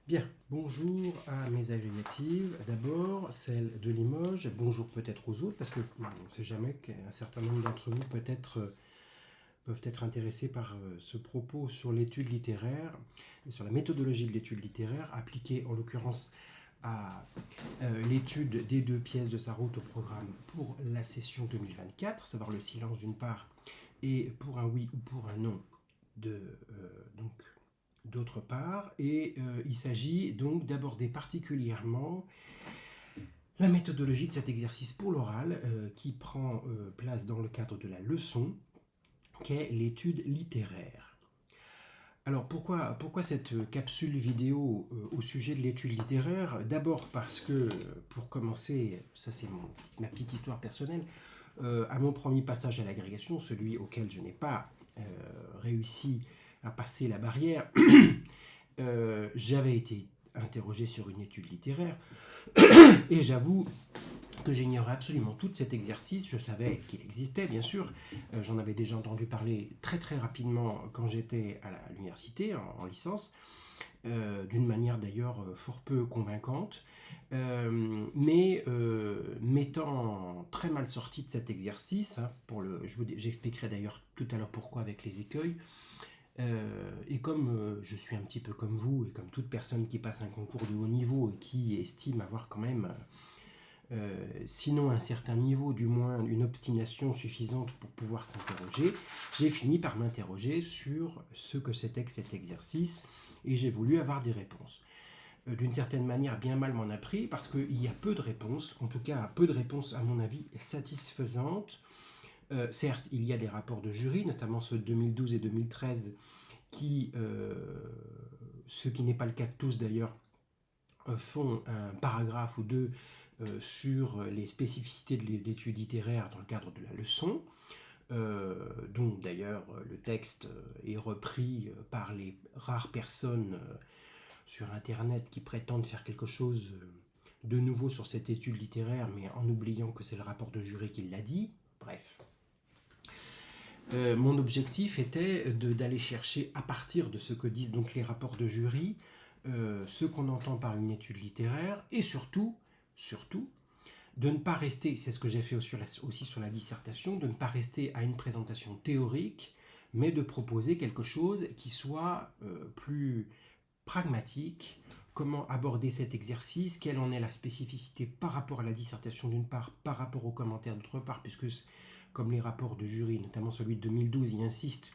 Bien, bonjour à mes agrégatives. D'abord, celle de Limoges. Bonjour peut-être aux autres, parce que on ne sait jamais qu'un certain nombre d'entre vous peuvent être intéressés par ce propos sur l'étude littéraire et sur la méthodologie de l'étude littéraire, appliquée en l'occurrence à l'étude des deux pièces de sa route au programme pour la session 2024, savoir le silence d'une part et pour un oui ou pour un non de, donc d'autre part, et il s'agit donc d'aborder particulièrement la méthodologie de cet exercice pour l'oral qui prend place dans le cadre de la leçon, qu'est l'étude littéraire. Alors pourquoi cette capsule vidéo au sujet de l'étude littéraire? D'abord parce que, pour commencer, ça c'est ma petite histoire personnelle, à mon premier passage à l'agrégation, celui auquel je n'ai pas réussi à passer la barrière, j'avais été interrogé sur une étude littéraire et j'avoue que j'ignorais absolument tout de cet exercice. Je savais qu'il existait, bien sûr. J'en avais déjà entendu parler très très rapidement quand j'étais à l'université, en licence, d'une manière d'ailleurs fort peu convaincante. Mais m'étant très mal sorti de cet exercice, hein, j'expliquerai d'ailleurs tout à l'heure pourquoi avec les écueils, et comme je suis un petit peu comme vous et comme toute personne qui passe un concours de haut niveau et qui estime avoir quand même, sinon un certain niveau, du moins une obstination suffisante pour pouvoir s'interroger, j'ai fini par m'interroger sur ce que c'était que cet exercice et j'ai voulu avoir des réponses. D'une certaine manière, bien mal m'en a pris parce qu'il y a peu de réponses, en tout cas peu de réponses à mon avis satisfaisantes. Certes, il y a des rapports de jury, notamment ceux de 2012 et 2013, qui, ce qui n'est pas le cas de tous d'ailleurs, font un paragraphe ou deux sur les spécificités de l'étude littéraire dans le cadre de la leçon, dont d'ailleurs le texte est repris par les rares personnes sur Internet qui prétendent faire quelque chose de nouveau sur cette étude littéraire, mais en oubliant que c'est le rapport de jury qui l'a dit. Bref. Mon objectif était d'aller chercher, à partir de ce que disent donc les rapports de jury, ce qu'on entend par une étude littéraire, et surtout, de ne pas rester, c'est ce que j'ai fait aussi sur la dissertation, de ne pas rester à une présentation théorique, mais de proposer quelque chose qui soit plus pragmatique. Comment aborder cet exercice, quelle en est la spécificité par rapport à la dissertation d'une part, par rapport aux commentaires d'autre part, puisque comme les rapports de jury, notamment celui de 2012, y insiste,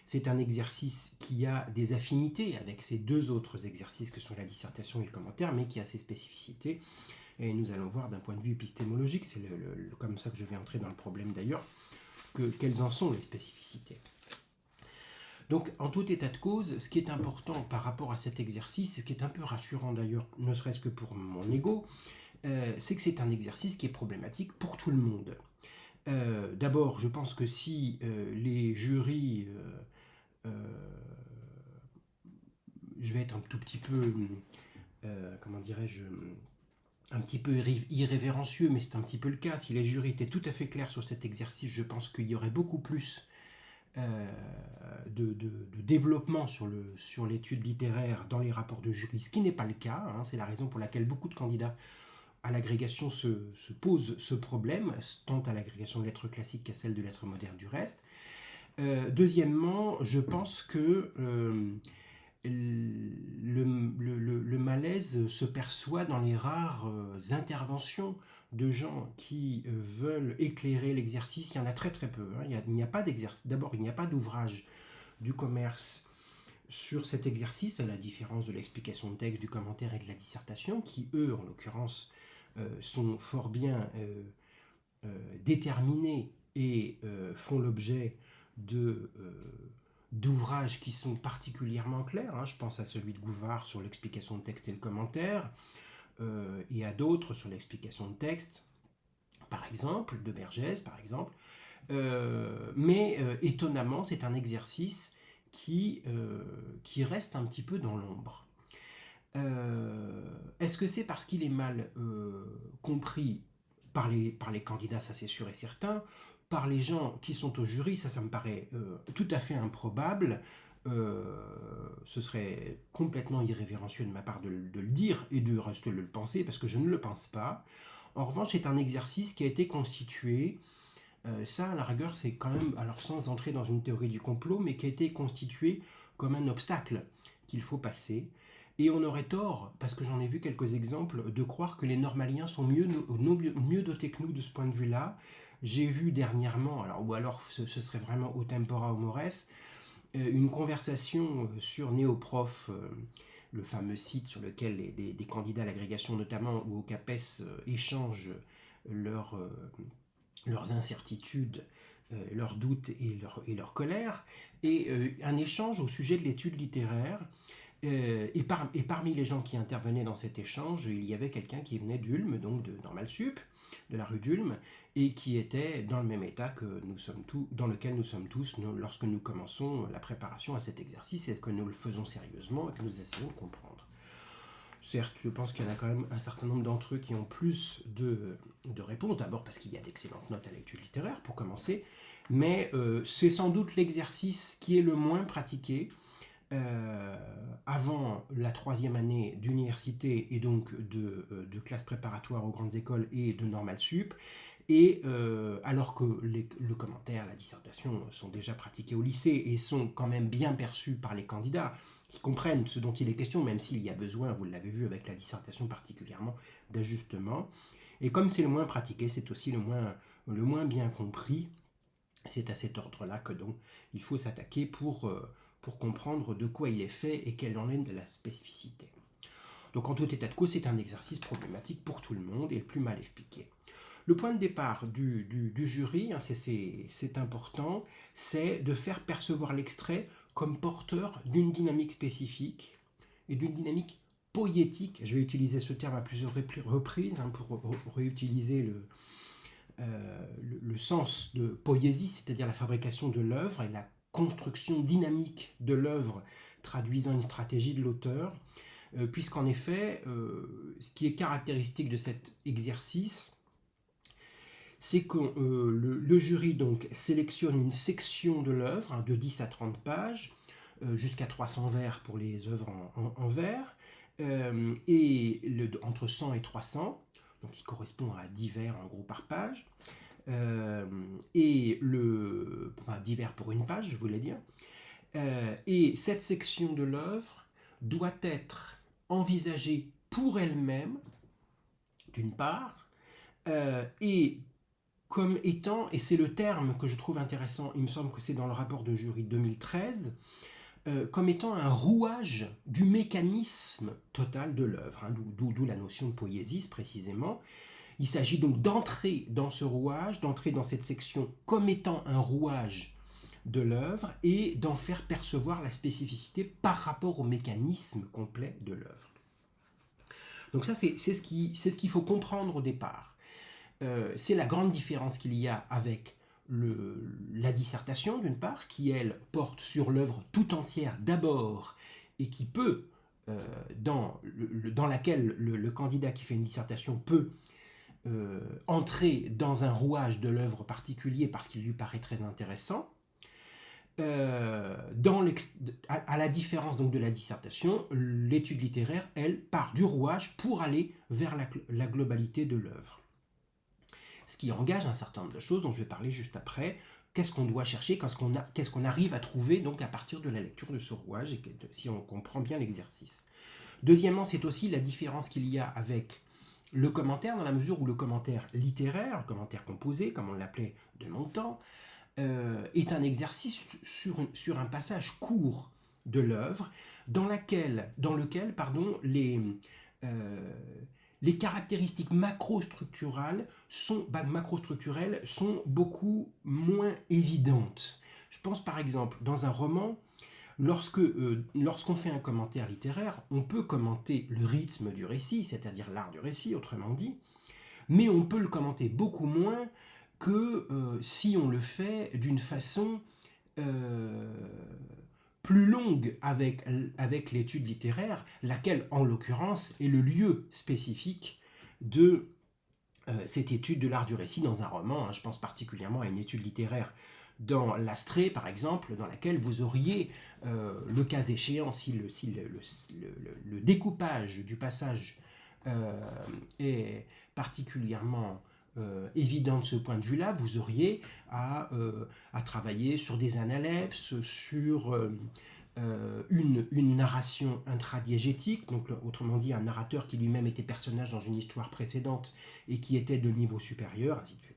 c'est un exercice qui a des affinités avec ces deux autres exercices que sont la dissertation et le commentaire, mais qui a ses spécificités. Et nous allons voir d'un point de vue épistémologique, c'est comme ça que je vais entrer dans le problème d'ailleurs, quelles en sont les spécificités. Donc, en tout état de cause, ce qui est important par rapport à cet exercice, ce qui est un peu rassurant d'ailleurs, ne serait-ce que pour mon ego, c'est que c'est un exercice qui est problématique pour tout le monde. D'abord, je pense que si les jurys, je vais être un tout petit peu, comment dirais-je, un petit peu irrévérencieux, mais c'est un petit peu le cas. Si les jurys étaient tout à fait clairs sur cet exercice, je pense qu'il y aurait beaucoup plus de développement sur l'étude littéraire dans les rapports de jury, ce qui n'est pas le cas. Hein, c'est la raison pour laquelle beaucoup de candidats à l'agrégation se posent ce problème, tant à l'agrégation de lettres classiques qu'à celle de lettres modernes du reste. Deuxièmement, je pense que le malaise se perçoit dans les rares interventions de gens qui veulent éclairer l'exercice. Il y en a très très peu. Hein. Il n'y a pas d'exercice. D'abord, il n'y a pas d'ouvrage du commerce sur cet exercice, à la différence de l'explication de texte, du commentaire et de la dissertation, qui eux, en l'occurrence, sont fort bien déterminés et font l'objet d'ouvrages qui sont particulièrement clairs. Hein. Je pense à celui de Gouvard sur l'explication de texte et le commentaire, et à d'autres sur l'explication de texte, par exemple, de Bergès, par exemple. Mais étonnamment, c'est un exercice qui reste un petit peu dans l'ombre. Est-ce que c'est parce qu'il est mal compris par les candidats, ça c'est sûr et certain, par les gens qui sont au jury, ça me paraît tout à fait improbable. ce serait complètement irrévérencieux de ma part de le dire et de rester le penser, parce que je ne le pense pas. En revanche, c'est un exercice qui a été constitué, ça à la rigueur c'est quand même, alors sans entrer dans une théorie du complot, mais qui a été constitué comme un obstacle qu'il faut passer. Et on aurait tort, parce que j'en ai vu quelques exemples, de croire que les normaliens sont mieux dotés que nous de ce point de vue-là. J'ai vu dernièrement, ou alors ce serait vraiment au tempora au mores, une conversation sur Néoprof, le fameux site sur lequel des candidats à l'agrégation notamment ou au CAPES échangent leurs incertitudes, leurs doutes et leur colère, et un échange au sujet de l'étude littéraire. Et parmi les gens qui intervenaient dans cet échange, il y avait quelqu'un qui venait d'Ulm, donc de Normal Sup, de la rue d'Ulm, et qui était dans le même état que dans lequel nous sommes tous lorsque nous commençons la préparation à cet exercice et que nous le faisons sérieusement et que nous essayons de comprendre. Certes, je pense qu'il y en a quand même un certain nombre d'entre eux qui ont plus de réponses, d'abord parce qu'il y a d'excellentes notes à l'étude littéraire, pour commencer, mais c'est sans doute l'exercice qui est le moins pratiqué avant la 3e année d'université et donc de classe préparatoire aux grandes écoles et de Normal Sup, et alors que le commentaire, la dissertation sont déjà pratiqués au lycée et sont quand même bien perçus par les candidats qui comprennent ce dont il est question, même s'il y a besoin, vous l'avez vu avec la dissertation particulièrement, d'ajustement. Et comme c'est le moins pratiqué, c'est aussi le moins bien compris. C'est à cet ordre-là que donc il faut s'attaquer pour comprendre de quoi il est fait et quelle en est de la spécificité. Donc en tout état de cause, c'est un exercice problématique pour tout le monde et le plus mal expliqué. Le point de départ du jury, hein, c'est important, c'est de faire percevoir l'extrait comme porteur d'une dynamique spécifique et d'une dynamique poétique. Je vais utiliser ce terme à plusieurs reprises pour réutiliser le sens de poésie, c'est-à-dire la fabrication de l'œuvre et la construction dynamique de l'œuvre traduisant une stratégie de l'auteur, puisqu'en effet, ce qui est caractéristique de cet exercice, c'est que le jury donc sélectionne une section de l'œuvre, de 10 à 30 pages, jusqu'à 300 vers pour les œuvres en vers, et entre 100 et 300, donc qui correspond à 10 vers en gros par page, et 10 vers pour une page, je voulais dire. Et cette section de l'œuvre doit être envisagée pour elle-même, d'une part, et comme étant, et c'est le terme que je trouve intéressant, il me semble que c'est dans le rapport de jury 2013, comme étant un rouage du mécanisme total de l'œuvre, hein, d'où la notion de poésis précisément. Il s'agit donc d'entrer dans ce rouage, d'entrer dans cette section comme étant un rouage de l'œuvre et d'en faire percevoir la spécificité par rapport au mécanisme complet de l'œuvre. Donc ça, c'est ce qu'il faut comprendre au départ. C'est la grande différence qu'il y a avec la dissertation, d'une part, qui, elle, porte sur l'œuvre tout entière d'abord, et qui peut, dans laquelle le candidat qui fait une dissertation peut entrer dans un rouage de l'œuvre particulier parce qu'il lui paraît très intéressant. À la différence donc de la dissertation, l'étude littéraire, elle, part du rouage pour aller vers la globalité de l'œuvre. Ce qui engage un certain nombre de choses dont je vais parler juste après. Qu'est-ce qu'on doit chercher, qu'est-ce qu'on arrive à trouver donc à partir de la lecture de ce rouage, et si on comprend bien l'exercice. Deuxièmement, c'est aussi la différence qu'il y a avec le commentaire, dans la mesure où le commentaire littéraire, le commentaire composé, comme on l'appelait de longtemps, est un exercice sur un passage court de l'œuvre, dans lequel les caractéristiques macrostructurelles sont beaucoup moins évidentes. Je pense par exemple, dans un roman, lorsqu'on fait un commentaire littéraire, on peut commenter le rythme du récit, c'est-à-dire l'art du récit, autrement dit, mais on peut le commenter beaucoup moins que si on le fait d'une façon plus longue avec l'étude littéraire, laquelle, en l'occurrence, est le lieu spécifique de cette étude de l'art du récit dans un roman. Je pense particulièrement à une étude littéraire dans l'Astrée, par exemple, dans laquelle vous auriez, le cas échéant, si le découpage du passage est particulièrement évident de ce point de vue-là, vous auriez à travailler sur des analepses, sur une narration intradiégétique, donc autrement dit un narrateur qui lui-même était personnage dans une histoire précédente et qui était de niveau supérieur, ainsi de suite.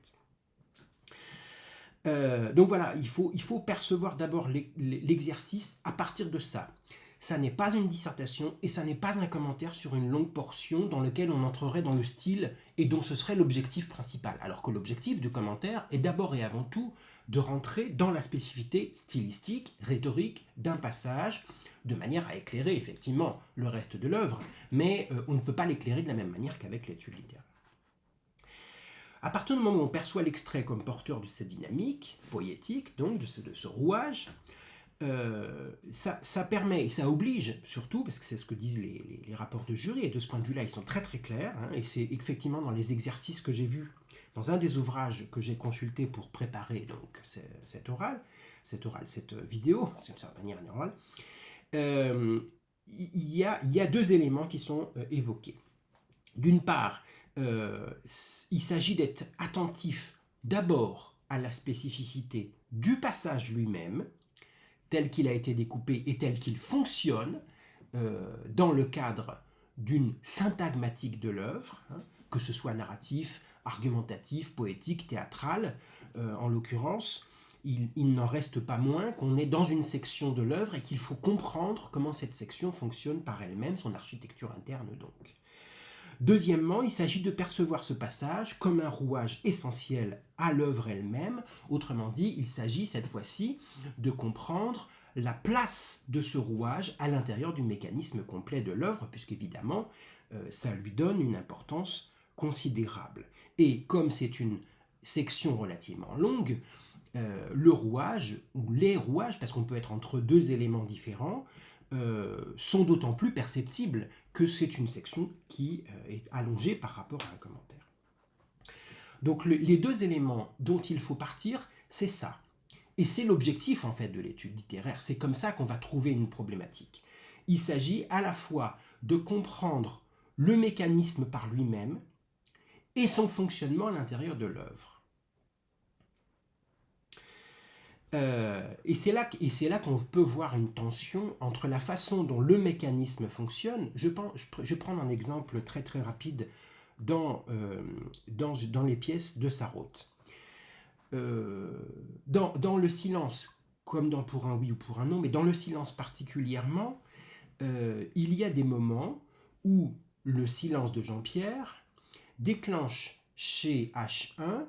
Donc voilà, il faut percevoir d'abord l'exercice à partir de ça. Ça n'est pas une dissertation et ça n'est pas un commentaire sur une longue portion dans lequel on entrerait dans le style et dont ce serait l'objectif principal. Alors que l'objectif du commentaire est d'abord et avant tout de rentrer dans la spécificité stylistique, rhétorique d'un passage, de manière à éclairer effectivement le reste de l'œuvre, mais on ne peut pas l'éclairer de la même manière qu'avec l'étude littéraire. À partir du moment où on perçoit l'extrait comme porteur de cette dynamique poétique, donc de ce rouage, ça permet et ça oblige surtout, parce que c'est ce que disent les rapports de jury, et de ce point de vue-là, ils sont très très clairs, hein, et c'est effectivement dans les exercices que j'ai vus, dans un des ouvrages que j'ai consulté pour préparer donc, cette vidéo, cette manière orale, il y a deux éléments qui sont évoqués. D'une part, il s'agit d'être attentif d'abord à la spécificité du passage lui-même, tel qu'il a été découpé et tel qu'il fonctionne dans le cadre d'une syntagmatique de l'œuvre, hein, que ce soit narratif, argumentatif, poétique, théâtral, en l'occurrence, il n'en reste pas moins qu'on est dans une section de l'œuvre et qu'il faut comprendre comment cette section fonctionne par elle-même, son architecture interne donc. Deuxièmement, il s'agit de percevoir ce passage comme un rouage essentiel à l'œuvre elle-même. Autrement dit, il s'agit cette fois-ci de comprendre la place de ce rouage à l'intérieur du mécanisme complet de l'œuvre, puisqu'évidemment, ça lui donne une importance considérable. Et comme c'est une section relativement longue, le rouage, ou les rouages, parce qu'on peut être entre deux éléments différents, sont d'autant plus perceptibles que c'est une section qui est allongée par rapport à un commentaire. Donc les deux éléments dont il faut partir, c'est ça. Et c'est l'objectif en fait de l'étude littéraire. C'est comme ça qu'on va trouver une problématique. Il s'agit à la fois de comprendre le mécanisme par lui-même et son fonctionnement à l'intérieur de l'œuvre. Et c'est là qu'on peut voir une tension entre la façon dont le mécanisme fonctionne. Je vais prendre un exemple très très rapide dans les pièces de Sarraute. Dans le silence, comme dans Pour un oui ou pour un non, mais dans le silence particulièrement, il y a des moments où le silence de Jean-Pierre déclenche chez H1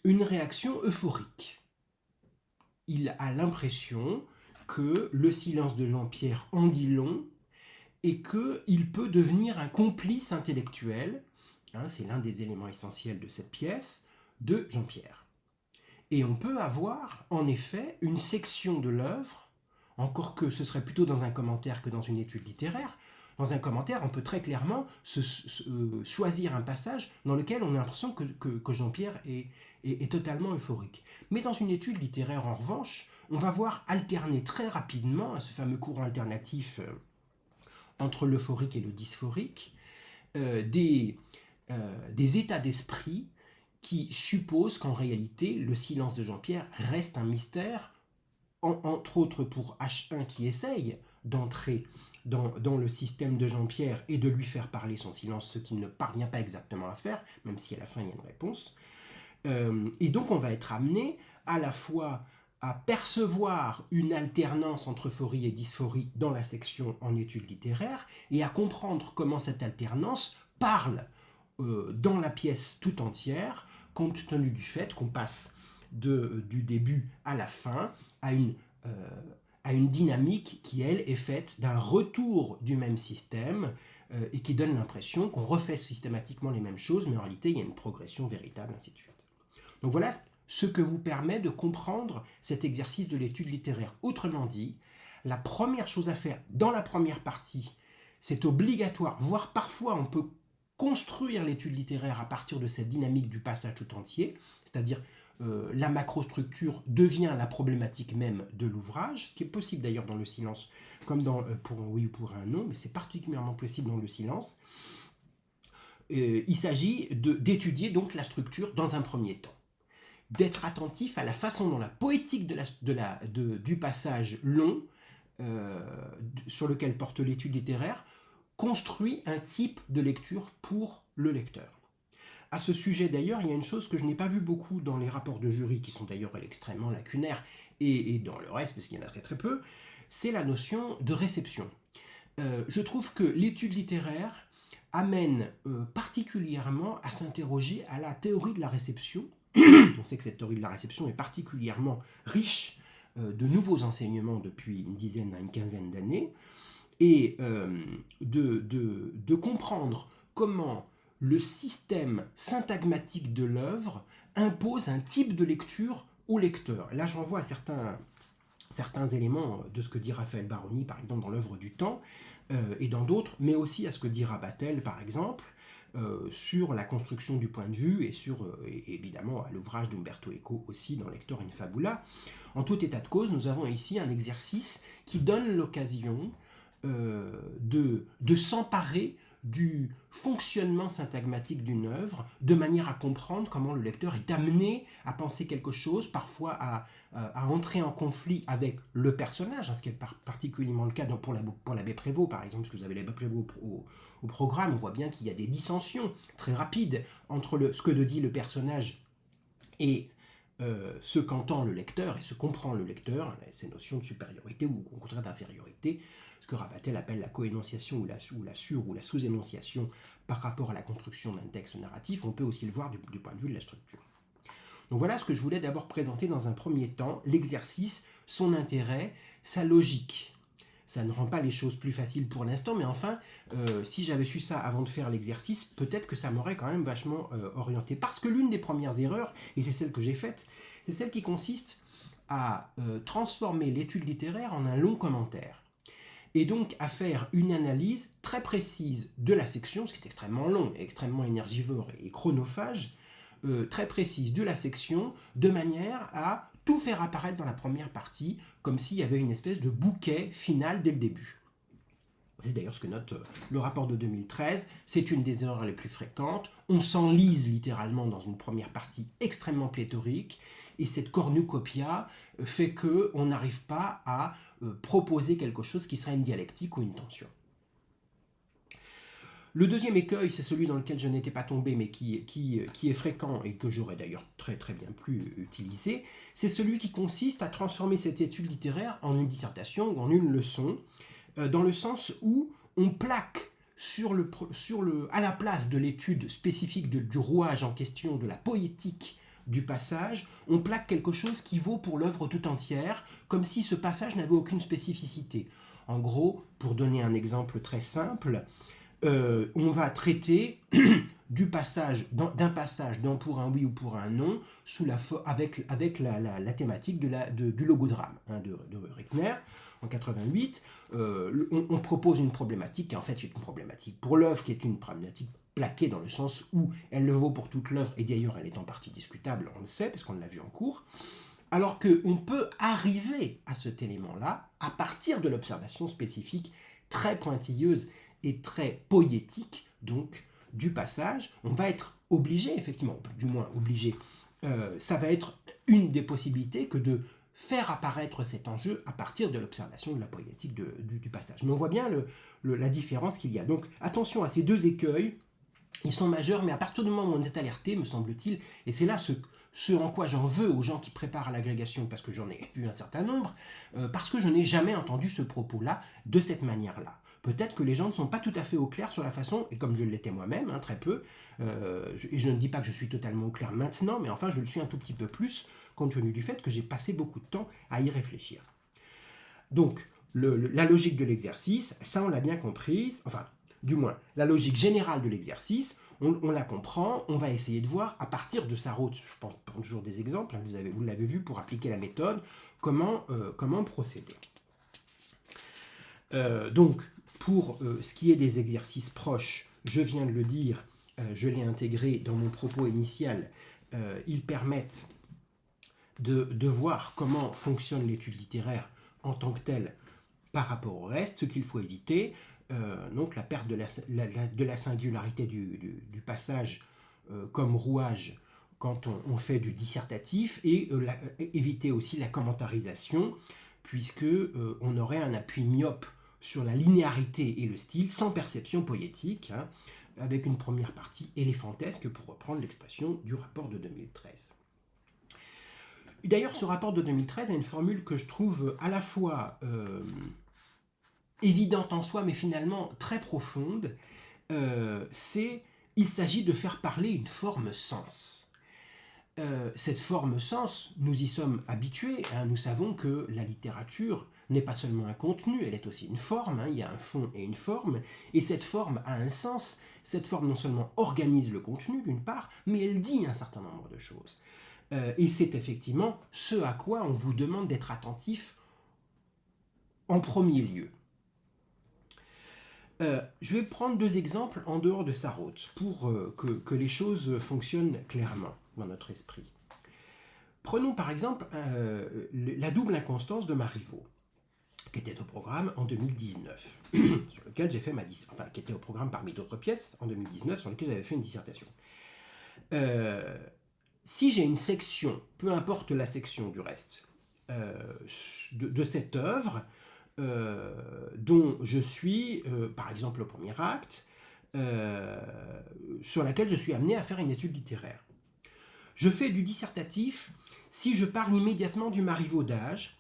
une réaction euphorique. Il a l'impression que le silence de Jean-Pierre en dit long et qu'il peut devenir un complice intellectuel, hein, c'est l'un des éléments essentiels de cette pièce, de Jean-Pierre. Et on peut avoir en effet une section de l'œuvre, encore que ce serait plutôt dans un commentaire que dans une étude littéraire. Dans un commentaire, on peut très clairement choisir un passage dans lequel on a l'impression que Jean-Pierre est totalement euphorique. Mais dans une étude littéraire, en revanche, on va voir alterner très rapidement, ce fameux courant alternatif entre l'euphorique et le dysphorique, des états d'esprit qui supposent qu'en réalité, le silence de Jean-Pierre reste un mystère, entre autres pour H1 qui essaye d'entrer dans le système de Jean-Pierre et de lui faire parler son silence, ce qu'il ne parvient pas exactement à faire, même si à la fin il y a une réponse. Et donc on va être amené à la fois à percevoir une alternance entre euphorie et dysphorie dans la section en études littéraires et à comprendre comment cette alternance parle dans la pièce tout entière, compte tenu du fait qu'on passe du début à la fin à une dynamique qui, elle, est faite d'un retour du même système et qui donne l'impression qu'on refait systématiquement les mêmes choses, mais en réalité, il y a une progression véritable, ainsi de suite. Donc voilà ce que vous permet de comprendre cet exercice de l'étude littéraire. Autrement dit, la première chose à faire dans la première partie, c'est obligatoire, voire parfois on peut construire l'étude littéraire à partir de cette dynamique du passage tout entier, c'est-à-dire la macrostructure devient la problématique même de l'ouvrage, ce qui est possible d'ailleurs dans le silence, comme pour un oui ou pour un non, mais c'est particulièrement possible dans le silence. Il s'agit d'étudier donc la structure dans un premier temps, d'être attentif à la façon dont la poétique du passage long, sur lequel porte l'étude littéraire, construit un type de lecture pour le lecteur. À ce sujet d'ailleurs, il y a une chose que je n'ai pas vu beaucoup dans les rapports de jury, qui sont d'ailleurs extrêmement lacunaires, et dans le reste, parce qu'il y en a très très peu, c'est la notion de réception. Je trouve que l'étude littéraire amène particulièrement à s'interroger à la théorie de la réception. On sait que cette théorie de la réception est particulièrement riche de nouveaux enseignements depuis une dizaine à une quinzaine d'années, et de comprendre comment le système syntagmatique de l'œuvre impose un type de lecture au lecteur. Là, je renvoie à certains éléments de ce que dit Raphaël Baroni, par exemple, dans l'œuvre du temps, et dans d'autres, mais aussi à ce que dit Rabatel, par exemple, sur la construction du point de vue, et évidemment à l'ouvrage d'Umberto Eco aussi, dans Lector in Fabula. En tout état de cause, nous avons ici un exercice qui donne l'occasion de s'emparer du fonctionnement syntagmatique d'une œuvre, de manière à comprendre comment le lecteur est amené à penser quelque chose, parfois à entrer en conflit avec le personnage, ce qui est particulièrement le cas pour l'abbé Prévost, par exemple, parce que vous avez l'abbé Prévost au programme, on voit bien qu'il y a des dissensions très rapides entre ce que dit le personnage et ce qu'entend le lecteur, et ce comprend le lecteur, ces notions de supériorité ou au contraire d'infériorité, ce que Rabatel appelle la coénonciation ou la sous-énonciation par rapport à la construction d'un texte narratif. On peut aussi le voir du point de vue de la structure. Donc voilà ce que je voulais d'abord présenter dans un premier temps, l'exercice, son intérêt, sa logique. Ça ne rend pas les choses plus faciles pour l'instant, mais enfin, si j'avais su ça avant de faire l'exercice, peut-être que ça m'aurait quand même vachement orienté. Parce que l'une des premières erreurs, et c'est celle que j'ai faite, c'est celle qui consiste à transformer l'étude littéraire en un long commentaire. Et donc à faire une analyse très précise de la section, ce qui est extrêmement long, extrêmement énergivore et chronophage, très précise de la section, de manière à tout faire apparaître dans la première partie, comme s'il y avait une espèce de bouquet final dès le début. C'est d'ailleurs ce que note le rapport de 2013, c'est une des erreurs les plus fréquentes, on s'enlise littéralement dans une première partie extrêmement pléthorique, et cette cornucopia fait qu'on n'arrive pas à proposer quelque chose qui serait une dialectique ou une tension. Le deuxième écueil, c'est celui dans lequel je n'étais pas tombé, mais qui est fréquent et que j'aurais d'ailleurs très très bien pu utiliser, c'est celui qui consiste à transformer cette étude littéraire en une dissertation ou en une leçon, dans le sens où on plaque à la place de l'étude spécifique du rouage en question, de la poétique du passage, on plaque quelque chose qui vaut pour l'œuvre tout entière, comme si ce passage n'avait aucune spécificité. En gros, pour donner un exemple très simple, on va traiter d'un passage dans Pour un oui ou pour un non avec la thématique du logodrame de Rickner en 88. On propose une problématique qui en fait est une problématique pour l'œuvre, qui est une problématique plaquée dans le sens où elle le vaut pour toute l'œuvre, et d'ailleurs elle est en partie discutable, on le sait, parce qu'on l'a vu en cours, alors qu'on peut arriver à cet élément-là à partir de l'observation spécifique très pointilleuse et très poétique, donc, du passage. On va être obligé, effectivement, du moins obligé, ça va être une des possibilités que de faire apparaître cet enjeu à partir de l'observation de la poétique du passage. Mais on voit bien la différence qu'il y a. Donc, attention à ces deux écueils, ils sont majeurs, mais à partir du moment où on est alerté, me semble-t-il, et c'est là ce en quoi j'en veux aux gens qui préparent l'agrégation, parce que j'en ai vu un certain nombre, parce que je n'ai jamais entendu ce propos-là de cette manière-là. Peut-être que les gens ne sont pas tout à fait au clair sur la façon, et comme je l'étais moi-même, très peu, et je ne dis pas que je suis totalement au clair maintenant, mais enfin je le suis un tout petit peu plus, compte tenu du fait que j'ai passé beaucoup de temps à y réfléchir. Donc, la logique de l'exercice, ça on l'a bien comprise, enfin, du moins, la logique générale de l'exercice, on la comprend, on va essayer de voir, à partir de Sarraute, je prends toujours des exemples, vous l'avez vu, pour appliquer la méthode, comment procéder. Donc, pour ce qui est des exercices proches, je viens de le dire, je l'ai intégré dans mon propos initial, ils permettent de voir comment fonctionne l'étude littéraire en tant que telle par rapport au reste, ce qu'il faut éviter, donc la perte de la singularité du passage comme rouage quand on fait du dissertatif, et éviter aussi la commentarisation, puisque on aurait un appui myope sur la linéarité et le style sans perception poétique, hein, avec une première partie éléphantesque, pour reprendre l'expression du rapport de 2013. D'ailleurs, ce rapport de 2013 a une formule que je trouve à la fois évidente en soi, mais finalement très profonde. Il s'agit de faire parler une forme sens. Cette forme sens, nous y sommes habitués, hein, nous savons que la littérature n'est pas seulement un contenu, elle est aussi une forme, hein, il y a un fond et une forme, et cette forme a un sens. Cette forme non seulement organise le contenu d'une part, mais elle dit un certain nombre de choses. Et c'est effectivement ce à quoi on vous demande d'être attentif en premier lieu. Je vais prendre 2 exemples en dehors de Sarraute pour que les choses fonctionnent clairement dans notre esprit. Prenons par exemple la double inconstance de Marivaux, qui était au programme en 2019, sur lequel j'ai fait qui était au programme parmi d'autres pièces en 2019, sur lequel j'avais fait une dissertation. Si j'ai une section, peu importe la section du reste, de cette œuvre, dont je suis, par exemple, au premier acte, sur laquelle je suis amené à faire une étude littéraire. Je fais du dissertatif si je parle immédiatement du marivaudage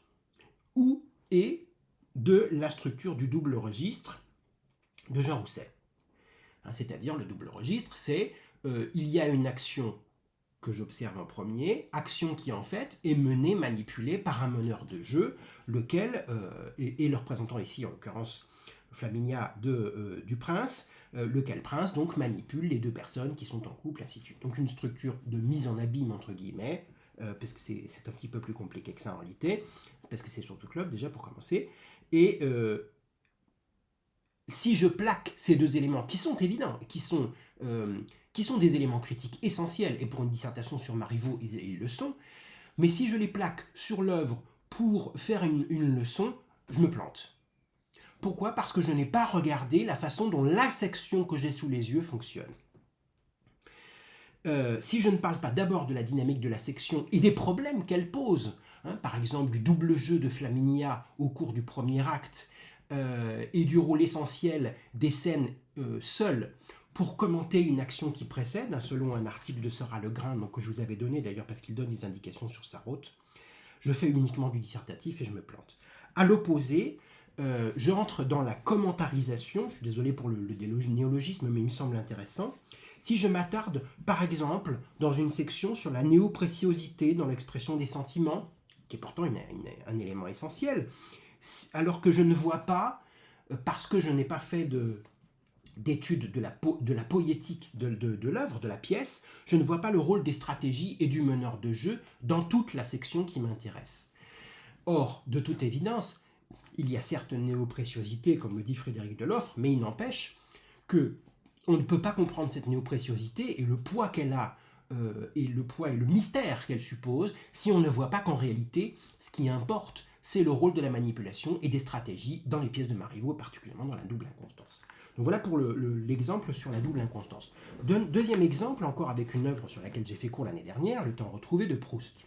et de la structure du double registre de Jean Rousset. Hein, c'est-à-dire, le double registre, c'est il y a une action que j'observe en premier, action qui en fait est menée, manipulée par un meneur de jeu, lequel est le représentant ici, en l'occurrence Flaminia du prince, lequel prince donc manipule les 2 personnes qui sont en couple, ainsi de suite. Donc une structure de mise en abîme, entre guillemets, parce que c'est un petit peu plus compliqué que ça en réalité, parce que c'est sur toute l'œuvre déjà pour commencer, et si je plaque ces 2 éléments qui sont évidents, qui sont des éléments critiques essentiels, et pour une dissertation sur Marivaux, ils le sont, mais si je les plaque sur l'œuvre pour faire une leçon, je me plante. Pourquoi ? Parce que je n'ai pas regardé la façon dont la section que j'ai sous les yeux fonctionne. Si je ne parle pas d'abord de la dynamique de la section et des problèmes qu'elle pose, hein, par exemple du double jeu de Flaminia au cours du premier acte, et du rôle essentiel des scènes seules pour commenter une action qui précède, hein, selon un article de Seurat Legrain, donc, que je vous avais donné d'ailleurs parce qu'il donne des indications sur Sarraute, je fais uniquement du dissertatif et je me plante. À l'opposé, je rentre dans la commentarisation, je suis désolé pour le néologisme, mais il me semble intéressant. Si je m'attarde, par exemple, dans une section sur la néopréciosité dans l'expression des sentiments, qui est pourtant un élément essentiel, alors que je ne vois pas, parce que je n'ai pas fait d'études de la poétique de l'œuvre, de la pièce, je ne vois pas le rôle des stratégies et du meneur de jeu dans toute la section qui m'intéresse. Or, de toute évidence, il y a certes une néopréciosité, comme le dit Frédéric Deloffre, mais il n'empêche que on ne peut pas comprendre cette néopréciosité et le poids qu'elle a, et le mystère qu'elle suppose, si on ne voit pas qu'en réalité, ce qui importe, c'est le rôle de la manipulation et des stratégies dans les pièces de Marivaux, particulièrement dans la double inconstance. Donc voilà pour l'exemple sur la double inconstance. Deuxième exemple, encore avec une œuvre sur laquelle j'ai fait cours l'année dernière, Le temps retrouvé de Proust.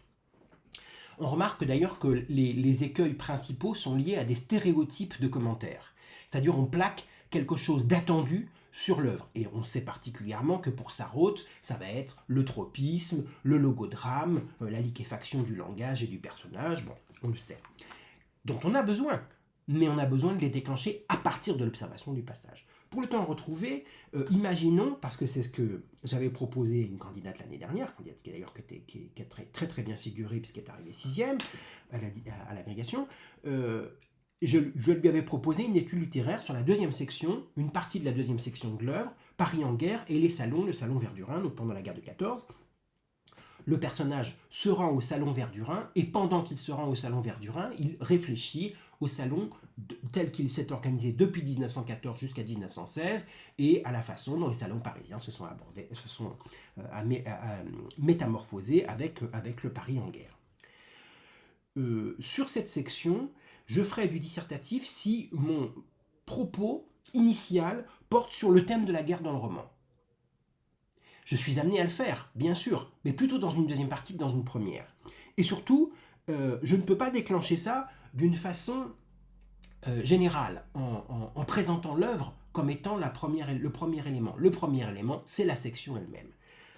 On remarque d'ailleurs que les écueils principaux sont liés à des stéréotypes de commentaires. C'est-à-dire on plaque quelque chose d'attendu sur l'œuvre. Et on sait particulièrement que pour Sarraute, ça va être le tropisme, le logodrame, la liquéfaction du langage et du personnage, bon, on le sait. Dont on a besoin, mais on a besoin de les déclencher à partir de l'observation du passage. Pour le temps retrouvé, imaginons, parce que c'est ce que j'avais proposé à une candidate l'année dernière, candidate qui d'ailleurs qui a très très bien figuré puisqu'elle est arrivée 6e à l'agrégation, je lui avais proposé une étude littéraire sur la 2e section, une partie de la 2e section de l'œuvre, Paris en guerre et le salon Verdurin, donc pendant la guerre de 14. Le personnage se rend au salon Verdurin et pendant qu'il se rend au salon Verdurin, il réfléchit au salon tel qu'il s'est organisé depuis 1914 jusqu'à 1916 et à la façon dont les salons parisiens se sont métamorphosés avec le Paris en guerre. sur cette section, je ferai du dissertatif si mon propos initial porte sur le thème de la guerre dans le roman. Je suis amené à le faire, bien sûr, mais plutôt dans une deuxième partie que dans une première. Et surtout, je ne peux pas déclencher ça d'une façon générale, en présentant l'œuvre comme étant le premier élément. Le premier élément, c'est la section elle-même.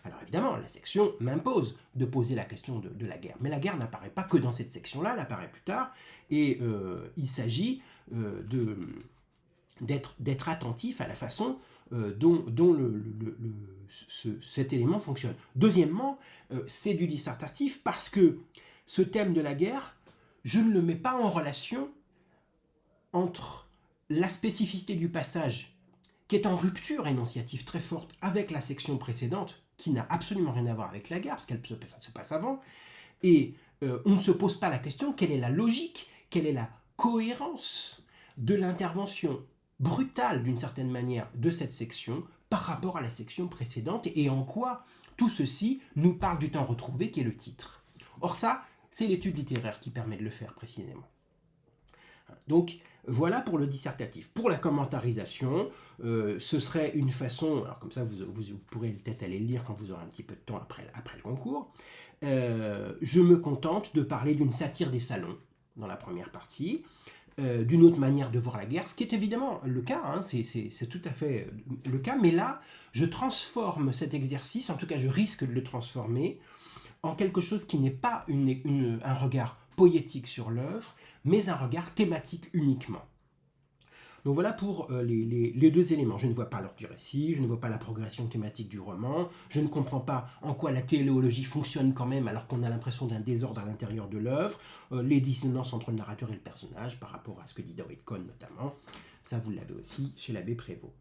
Alors évidemment, la section m'impose de poser la question de la guerre. Mais la guerre n'apparaît pas que dans cette section-là, elle apparaît plus tard. Et il s'agit d'être attentif à la façon dont cet élément fonctionne. Deuxièmement, c'est du dissertatif parce que ce thème de la guerre, je ne le mets pas en relation entre la spécificité du passage, qui est en rupture énonciative très forte avec la section précédente, qui n'a absolument rien à voir avec la guerre, parce qu'elle se passe avant, et on ne se pose pas la question quelle est la logique, quelle est la cohérence de l'intervention brutale, d'une certaine manière, de cette section par rapport à la section précédente, et en quoi tout ceci nous parle du temps retrouvé, qui est le titre. Or ça, c'est l'étude littéraire qui permet de le faire précisément. Donc, voilà pour le dissertatif. Pour la commentarisation, ce serait une façon, alors comme ça vous pourrez peut-être aller le lire quand vous aurez un petit peu de temps après le concours, je me contente de parler d'une satire des salons dans la première partie, d'une autre manière de voir la guerre, ce qui est évidemment le cas, hein, c'est tout à fait le cas, mais là, je transforme cet exercice, en tout cas je risque de le transformer, en quelque chose qui n'est pas un regard poétique sur l'œuvre, mais un regard thématique uniquement. Donc voilà pour les deux éléments. Je ne vois pas l'ordre du récit, je ne vois pas la progression thématique du roman, je ne comprends pas en quoi la téléologie fonctionne quand même alors qu'on a l'impression d'un désordre à l'intérieur de l'œuvre, les dissonances entre le narrateur et le personnage par rapport à ce que dit David Cohn notamment. Ça vous l'avez aussi chez l'abbé Prévost.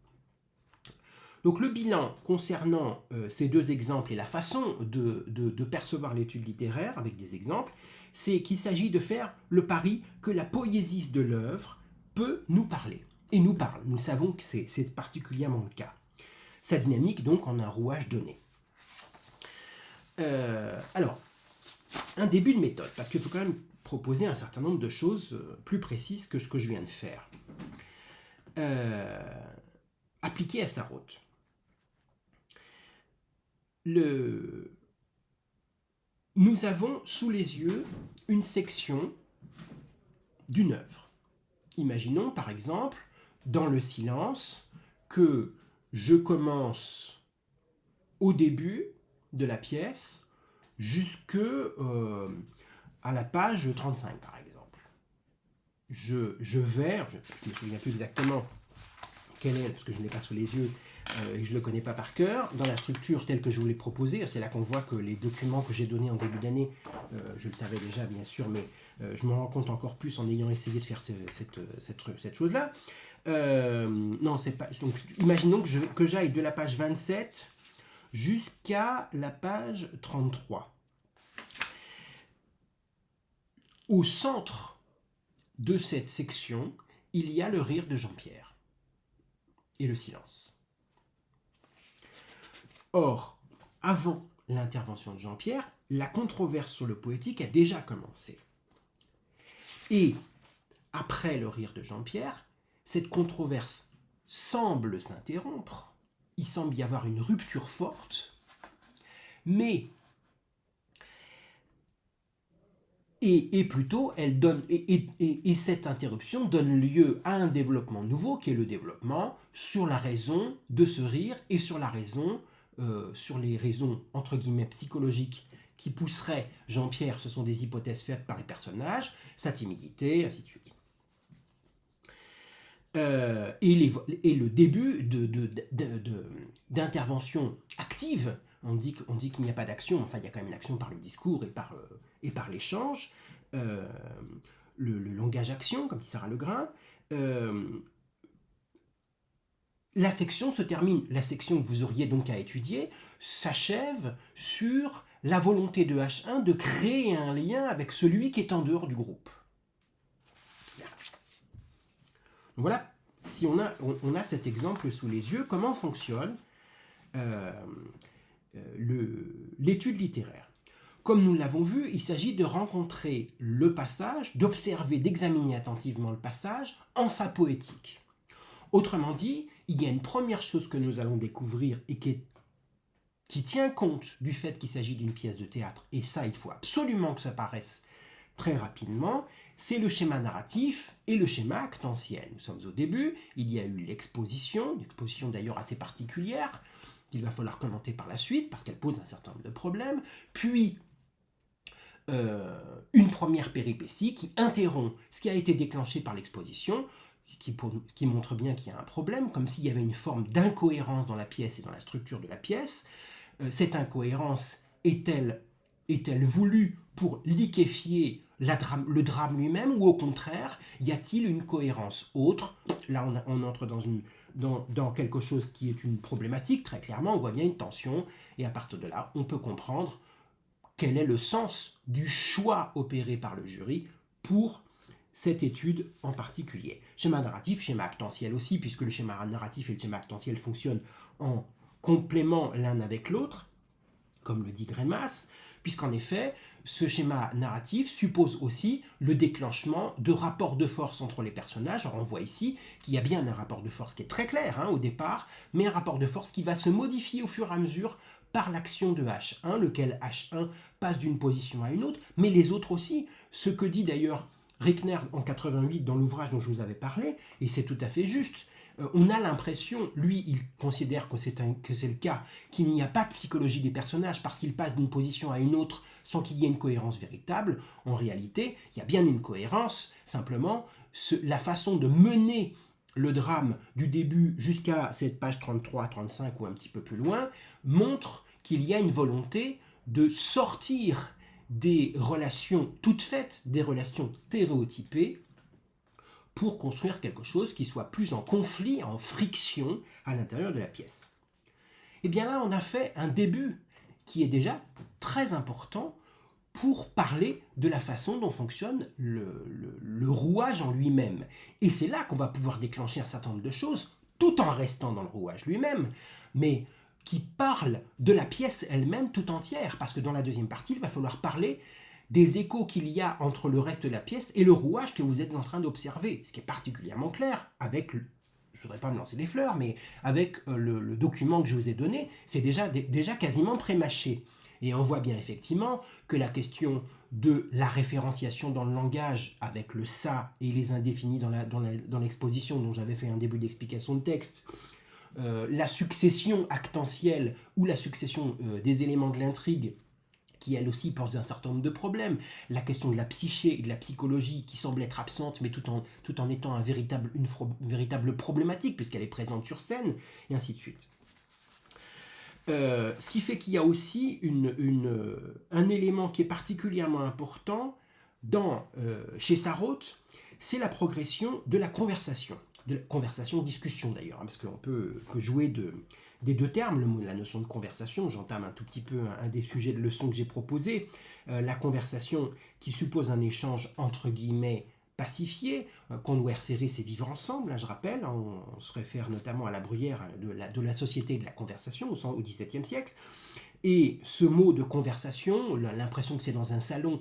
Donc le bilan concernant ces deux exemples et la façon de percevoir l'étude littéraire avec des exemples, c'est qu'il s'agit de faire le pari que la poésie de l'œuvre peut nous parler. Et nous parle. Nous savons que c'est particulièrement le cas. Sa dynamique, donc, en un rouage donné. Alors, un début de méthode, parce qu'il faut quand même proposer un certain nombre de choses plus précises que ce que je viens de faire. Appliqué à Sarraute. Nous avons sous les yeux une section d'une œuvre. Imaginons par exemple, dans le silence, que je commence au début de la pièce jusque à la page 35 par exemple. Je vais, je me souviens plus exactement quelle est, parce que je ne l'ai pas sous les yeux, et je ne le connais pas par cœur, dans la structure telle que je vous l'ai proposée. C'est là qu'on voit que les documents que j'ai donnés en début d'année, je le savais déjà bien sûr, mais je m'en rends compte encore plus en ayant essayé de faire cette chose-là. Non, c'est pas. Donc, imaginons que j'aille de la page 27 jusqu'à la page 33. Au centre de cette section, il y a le rire de Jean-Pierre et le silence. Or, avant l'intervention de Jean-Pierre, la controverse sur le poétique a déjà commencé. Et après le rire de Jean-Pierre, cette controverse semble s'interrompre, il semble y avoir une rupture forte, mais et plutôt elle donne et cette interruption donne lieu à un développement nouveau qui est le développement sur la raison de ce rire et sur la raison sur les raisons entre guillemets psychologiques qui pousseraient Jean-Pierre, ce sont des hypothèses faites par les personnages, sa timidité, ainsi de suite. Et le début d'intervention active, on dit qu'il n'y a pas d'action, enfin il y a quand même une action par le discours et par l'échange, le langage-action, comme dit Sarah Legrain. La section se termine, la section que vous auriez donc à étudier, s'achève sur la volonté de H1 de créer un lien avec celui qui est en dehors du groupe. Voilà, si on a cet exemple sous les yeux, comment fonctionne l'étude littéraire. Comme nous l'avons vu, il s'agit de rencontrer le passage, d'observer, d'examiner attentivement le passage en sa poétique. Autrement dit, il y a une première chose que nous allons découvrir et qui tient compte du fait qu'il s'agit d'une pièce de théâtre, et ça, il faut absolument que ça paraisse très rapidement, c'est le schéma narratif et le schéma actantiel. Nous sommes au début, il y a eu l'exposition, une exposition d'ailleurs assez particulière, qu'il va falloir commenter par la suite, parce qu'elle pose un certain nombre de problèmes, puis une première péripétie qui interrompt ce qui a été déclenché par l'exposition, qui montre bien qu'il y a un problème, comme s'il y avait une forme d'incohérence dans la pièce et dans la structure de la pièce. Cette incohérence est-elle voulue pour liquéfier le drame lui-même, ou au contraire, y a-t-il une cohérence autre? Là, on entre dans quelque chose qui est une problématique, très clairement, on voit bien une tension, et à partir de là, on peut comprendre quel est le sens du choix opéré par le jury pour cette étude en particulier. Schéma narratif, schéma actantiel aussi, puisque le schéma narratif et le schéma actantiel fonctionnent en complément l'un avec l'autre, comme le dit Greimas, puisqu'en effet, ce schéma narratif suppose aussi le déclenchement de rapports de force entre les personnages. Alors on voit ici qu'il y a bien un rapport de force qui est très clair au départ, mais un rapport de force qui va se modifier au fur et à mesure par l'action de H1, lequel H1 passe d'une position à une autre, mais les autres aussi. Ce que dit d'ailleurs Rickner en 88 dans l'ouvrage dont je vous avais parlé, et c'est tout à fait juste. On a l'impression, lui, il considère que c'est le cas, qu'il n'y a pas de psychologie des personnages parce qu'ils passent d'une position à une autre sans qu'il y ait une cohérence véritable. En réalité, il y a bien une cohérence, simplement, la façon de mener le drame du début jusqu'à cette page 33-35 ou un petit peu plus loin montre qu'il y a une volonté de sortir des relations toutes faites, des relations stéréotypées, pour construire quelque chose qui soit plus en conflit, en friction à l'intérieur de la pièce. Et bien là, on a fait un début qui est déjà très important pour parler de la façon dont fonctionne le rouage en lui-même. Et c'est là qu'on va pouvoir déclencher un certain nombre de choses, tout en restant dans le rouage lui-même, mais qui parlent de la pièce elle-même tout entière, parce que dans la deuxième partie, il va falloir parler des échos qu'il y a entre le reste de la pièce et le rouage que vous êtes en train d'observer, ce qui est particulièrement clair avec, je ne voudrais pas me lancer des fleurs, mais avec le document que je vous ai donné, c'est déjà quasiment prémâché. Et on voit bien effectivement que la question de la référenciation dans le langage avec le ça et les indéfinis dans l'exposition dont j'avais fait un début d'explication de texte, la succession actantielle ou la succession des éléments de l'intrigue qui elle aussi pose un certain nombre de problèmes, la question de la psyché et de la psychologie qui semble être absente mais tout en étant une véritable problématique puisqu'elle est présente sur scène, et ainsi de suite. Ce qui fait qu'il y a aussi un élément qui est particulièrement important chez Sarraute, c'est la progression de la conversation. De la conversation-discussion d'ailleurs, parce qu'on peut jouer des deux termes, la notion de conversation, j'entame un tout petit peu un des sujets de leçon que j'ai proposé, la conversation qui suppose un échange entre guillemets pacifié, converser c'est vivre ensemble, je rappelle, on se réfère notamment à la Bruyère de la société et de la conversation au XVIIe siècle. Et ce mot de conversation, l'impression que c'est dans un salon,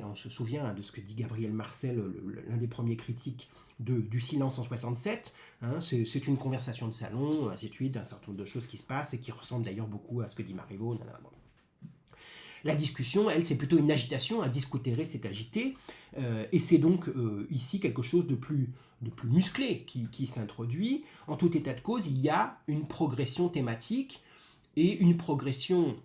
on se souvient de ce que dit Gabriel Marcel, l'un des premiers critiques du silence en 67, c'est une conversation de salon, ainsi de suite, un certain nombre de choses qui se passent et qui ressemblent d'ailleurs beaucoup à ce que dit Marivaux. La discussion, elle, c'est plutôt une agitation, un discutere, c'est agité, et c'est donc ici quelque chose de plus musclé qui s'introduit. En tout état de cause, il y a une progression thématique et une progression,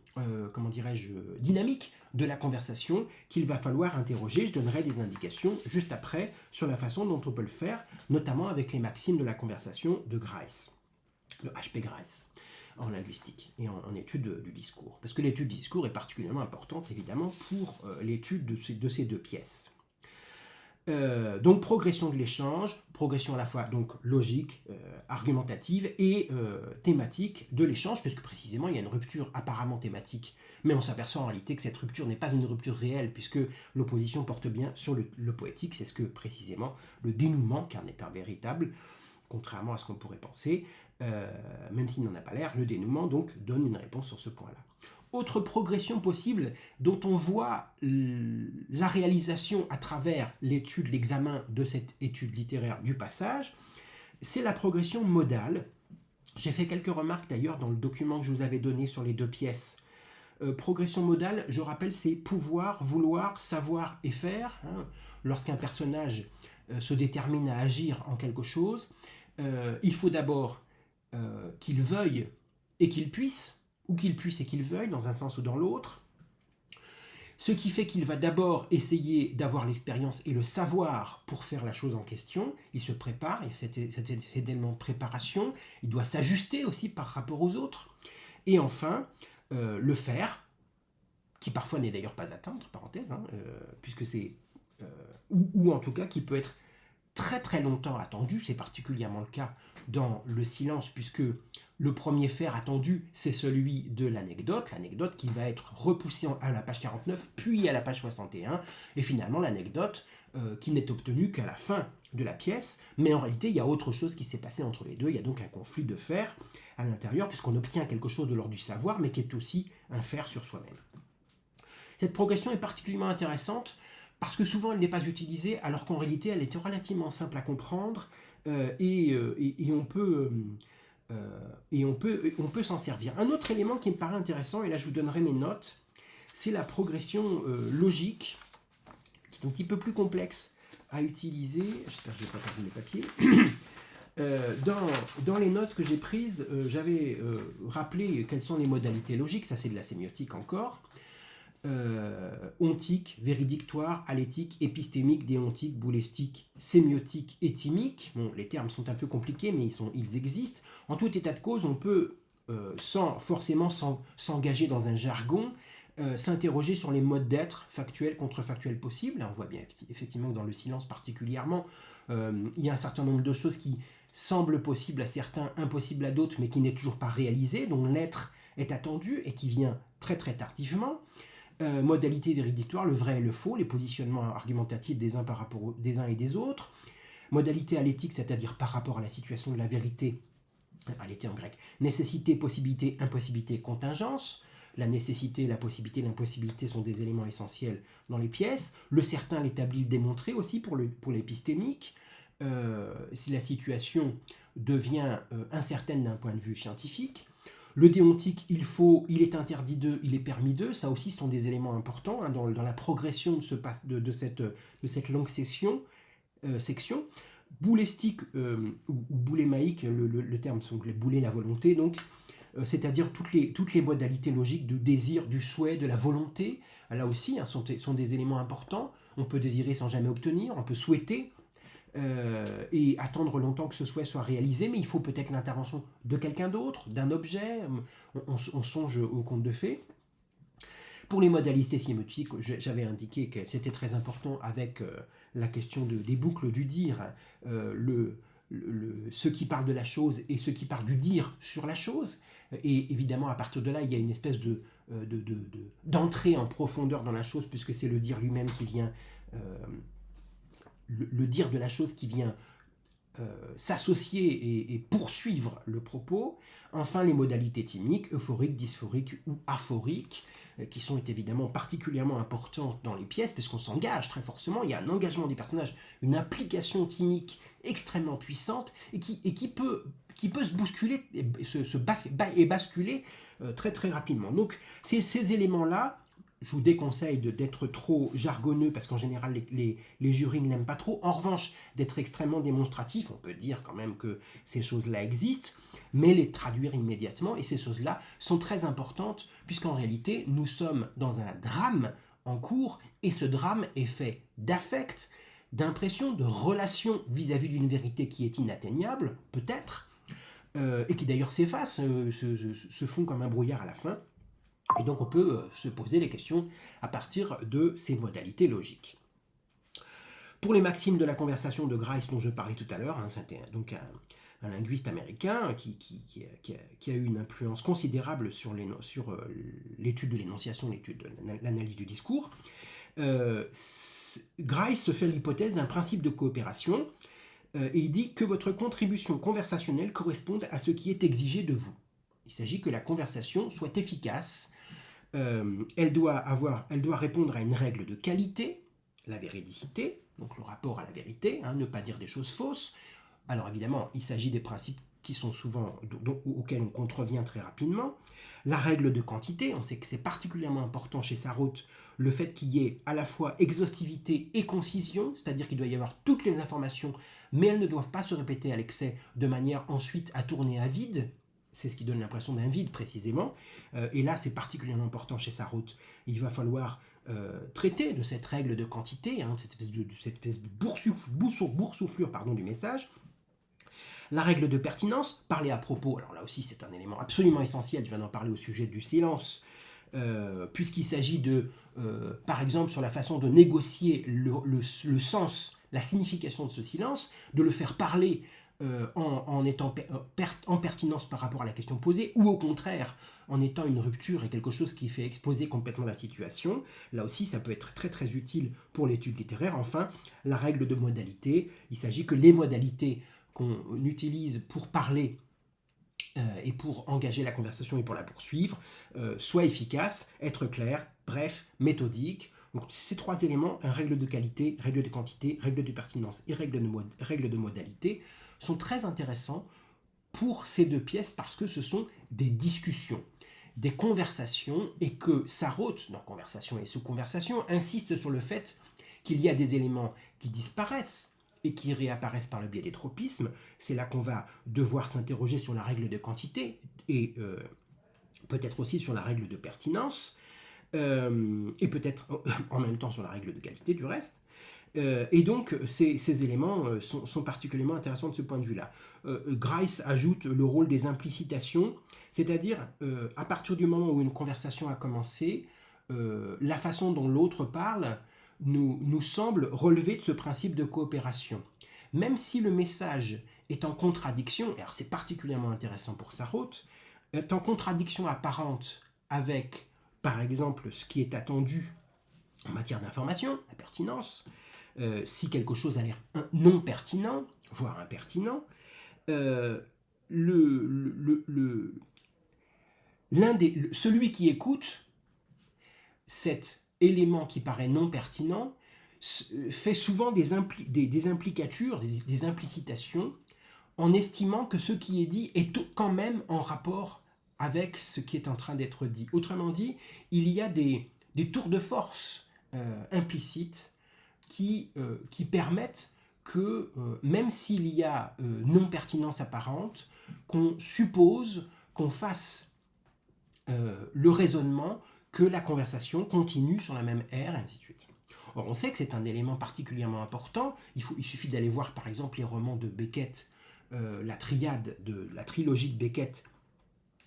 dynamique de la conversation qu'il va falloir interroger. Je donnerai des indications juste après sur la façon dont on peut le faire, notamment avec les maximes de la conversation de Grice, de H.P. Grice, en linguistique et en étude du discours. Parce que l'étude du discours est particulièrement importante, évidemment, pour l'étude de ces deux pièces. Donc progression de l'échange, progression à la fois donc logique, argumentative et thématique de l'échange, puisque précisément il y a une rupture apparemment thématique, mais on s'aperçoit en réalité que cette rupture n'est pas une rupture réelle, puisque l'opposition porte bien sur le poétique, c'est ce que précisément le dénouement, qui en est un véritable, contrairement à ce qu'on pourrait penser, même s'il n'en a pas l'air, le dénouement donc donne une réponse sur ce point-là. Autre progression possible dont on voit la réalisation à travers l'étude, l'examen de cette étude littéraire du passage, c'est la progression modale. J'ai fait quelques remarques d'ailleurs dans le document que je vous avais donné sur les 2 pièces. Progression modale, je rappelle, c'est pouvoir, vouloir, savoir et faire. Hein. Lorsqu'un personnage se détermine à agir en quelque chose, il faut d'abord qu'il veuille et qu'il puisse, ou qu'il puisse et qu'il veuille, dans un sens ou dans l'autre. Ce qui fait qu'il va d'abord essayer d'avoir l'expérience et le savoir pour faire la chose en question. Il se prépare, il y a cet élément de préparation. Il doit s'ajuster aussi par rapport aux autres. Et enfin, le faire, qui parfois n'est d'ailleurs pas atteint, entre parenthèses, hein, puisque c'est... ou en tout cas qui peut être très très longtemps attendu, c'est particulièrement le cas dans le silence, puisque le premier faire attendu, c'est celui de l'anecdote qui va être repoussée à la page 49, puis à la page 61, et finalement l'anecdote qui n'est obtenue qu'à la fin de la pièce, mais en réalité il y a autre chose qui s'est passé entre les deux, il y a donc un conflit de faire à l'intérieur, puisqu'on obtient quelque chose de l'ordre du savoir, mais qui est aussi un faire sur soi-même. Cette progression est particulièrement intéressante, parce que souvent elle n'est pas utilisée, alors qu'en réalité elle est relativement simple à comprendre, et on peut s'en servir. Un autre élément qui me paraît intéressant, et là je vous donnerai mes notes, c'est la progression logique, qui est un petit peu plus complexe à utiliser. J'espère que je n'ai pas perdu mes papiers. Dans les notes que j'ai prises, j'avais rappelé quelles sont les modalités logiques, ça c'est de la sémiotique encore. Ontique, véridictoire, alétique, épistémique, déontique, boulestique, sémiotique, éthymique. Bon, les termes sont un peu compliqués, mais ils existent. En tout état de cause, on peut, sans forcément s'engager dans un jargon, s'interroger sur les modes d'être factuels, contrefactuels possibles. On voit bien effectivement que dans le silence particulièrement, il y a un certain nombre de choses qui semblent possibles à certains, impossibles à d'autres, mais qui n'est toujours pas réalisé, dont l'être est attendu et qui vient très très tardivement. Modalité véridictoire, le vrai et le faux, les positionnements argumentatifs des uns par rapport des uns et des autres. Modalité alétique, c'est-à-dire par rapport à la situation de la vérité, alété en grec. Nécessité, possibilité, impossibilité, contingence. La nécessité, la possibilité, l'impossibilité sont des éléments essentiels dans les pièces. Le certain, l'établi, le démontré aussi pour l'épistémique. Si la situation devient incertaine d'un point de vue scientifique. Le déontique, il est interdit d'eux, il est permis d'eux. Ça aussi sont des éléments importants hein, dans la progression de cette longue section. Boulestique ou boulémaïque, le terme sont les boulets, la volonté, donc, c'est-à-dire toutes les modalités logiques du désir, du souhait, de la volonté. Là aussi, hein, sont des éléments importants. On peut désirer sans jamais obtenir, on peut souhaiter, et attendre longtemps que ce souhait soit réalisé, mais il faut peut-être l'intervention de quelqu'un d'autre, d'un objet, on songe au conte de fées. Pour les modalités sémiotiques, j'avais indiqué que c'était très important avec la question des boucles du dire, ce qui parle de la chose et ce qui parle du dire sur la chose, et évidemment à partir de là il y a une espèce d'entrée en profondeur dans la chose, puisque c'est le dire lui-même qui vient... le dire de la chose qui vient s'associer et poursuivre le propos. Enfin, les modalités thymiques, euphoriques, dysphoriques ou aphoriques, qui sont évidemment particulièrement importantes dans les pièces, parce qu'on s'engage très fortement, il y a un engagement des personnages, une implication thymique extrêmement puissante, et qui peut se bousculer et basculer très très rapidement. Donc, ces éléments-là, je vous déconseille d'être trop jargonneux, parce qu'en général les jurys ne l'aiment pas trop. En revanche, d'être extrêmement démonstratif, on peut dire quand même que ces choses-là existent, mais les traduire immédiatement, et ces choses-là sont très importantes, puisqu'en réalité, nous sommes dans un drame en cours, et ce drame est fait d'affect, d'impression, de relation vis-à-vis d'une vérité qui est inatteignable, peut-être, et qui d'ailleurs s'efface, se fond comme un brouillard à la fin. Et donc on peut se poser les questions à partir de ces modalités logiques. Pour les maximes de la conversation de Grice dont je parlais tout à l'heure, hein, c'était donc un linguiste américain qui a eu une influence considérable sur l'étude de l'énonciation, l'étude de l'analyse du discours. Grice se fait l'hypothèse d'un principe de coopération, et il dit que votre contribution conversationnelle corresponde à ce qui est exigé de vous. Il s'agit que la conversation soit efficace Elle doit répondre à une règle de qualité, la véridicité, donc le rapport à la vérité, ne pas dire des choses fausses. Alors évidemment, il s'agit des principes qui sont souvent auxquels on contrevient très rapidement. La règle de quantité, on sait que c'est particulièrement important chez Sarraute, le fait qu'il y ait à la fois exhaustivité et concision, c'est-à-dire qu'il doit y avoir toutes les informations, mais elles ne doivent pas se répéter à l'excès de manière ensuite à tourner à vide. C'est ce qui donne l'impression d'un vide précisément. Et là, c'est particulièrement important chez Sarraute. Il va falloir traiter de cette règle de quantité, cette espèce de boursouflure du message. La règle de pertinence, parler à propos, alors là aussi c'est un élément absolument essentiel, je viens d'en parler au sujet du silence, puisqu'il s'agit par exemple, sur la façon de négocier le sens, la signification de ce silence, de le faire parler en étant en pertinence par rapport à la question posée, ou au contraire, en étant une rupture et quelque chose qui fait exposer complètement la situation. Là aussi, ça peut être très très utile pour l'étude littéraire. Enfin, la règle de modalité, il s'agit que les modalités qu'on utilise pour parler et pour engager la conversation et pour la poursuivre, soit efficace, être clair, bref, méthodique. Donc ces trois éléments, règle de qualité, règle de quantité, règle de pertinence et règle de modalité, sont très intéressants pour ces deux pièces parce que ce sont des discussions, des conversations, et que Sarraute, dans Conversation et sous-conversation, insiste sur le fait qu'il y a des éléments qui disparaissent et qui réapparaissent par le biais des tropismes. C'est là qu'on va devoir s'interroger sur la règle de quantité et peut-être aussi sur la règle de pertinence, et peut-être en même temps sur la règle de qualité du reste. Et donc ces éléments sont particulièrement intéressants de ce point de vue-là. Grice ajoute le rôle des implicitations, c'est-à-dire à partir du moment où une conversation a commencé, la façon dont l'autre parle nous semble relever de ce principe de coopération. Même si le message est en contradiction, et alors c'est particulièrement intéressant pour Sarraute, est en contradiction apparente avec, par exemple, ce qui est attendu en matière d'information, la pertinence, si quelque chose a l'air non pertinent, voire impertinent, celui qui écoute cet élément qui paraît non pertinent fait souvent des implicatures, des implicitations, en estimant que ce qui est dit est quand même en rapport avec ce qui est en train d'être dit. Autrement dit, il y a des tours de force implicites qui permettent que, même s'il y a non-pertinence apparente, qu'on suppose, qu'on fasse le raisonnement que la conversation continue sur la même aire, et ainsi de suite. Or, on sait que c'est un élément particulièrement important. Il suffit d'aller voir, par exemple, les romans de Beckett, la trilogie de Beckett,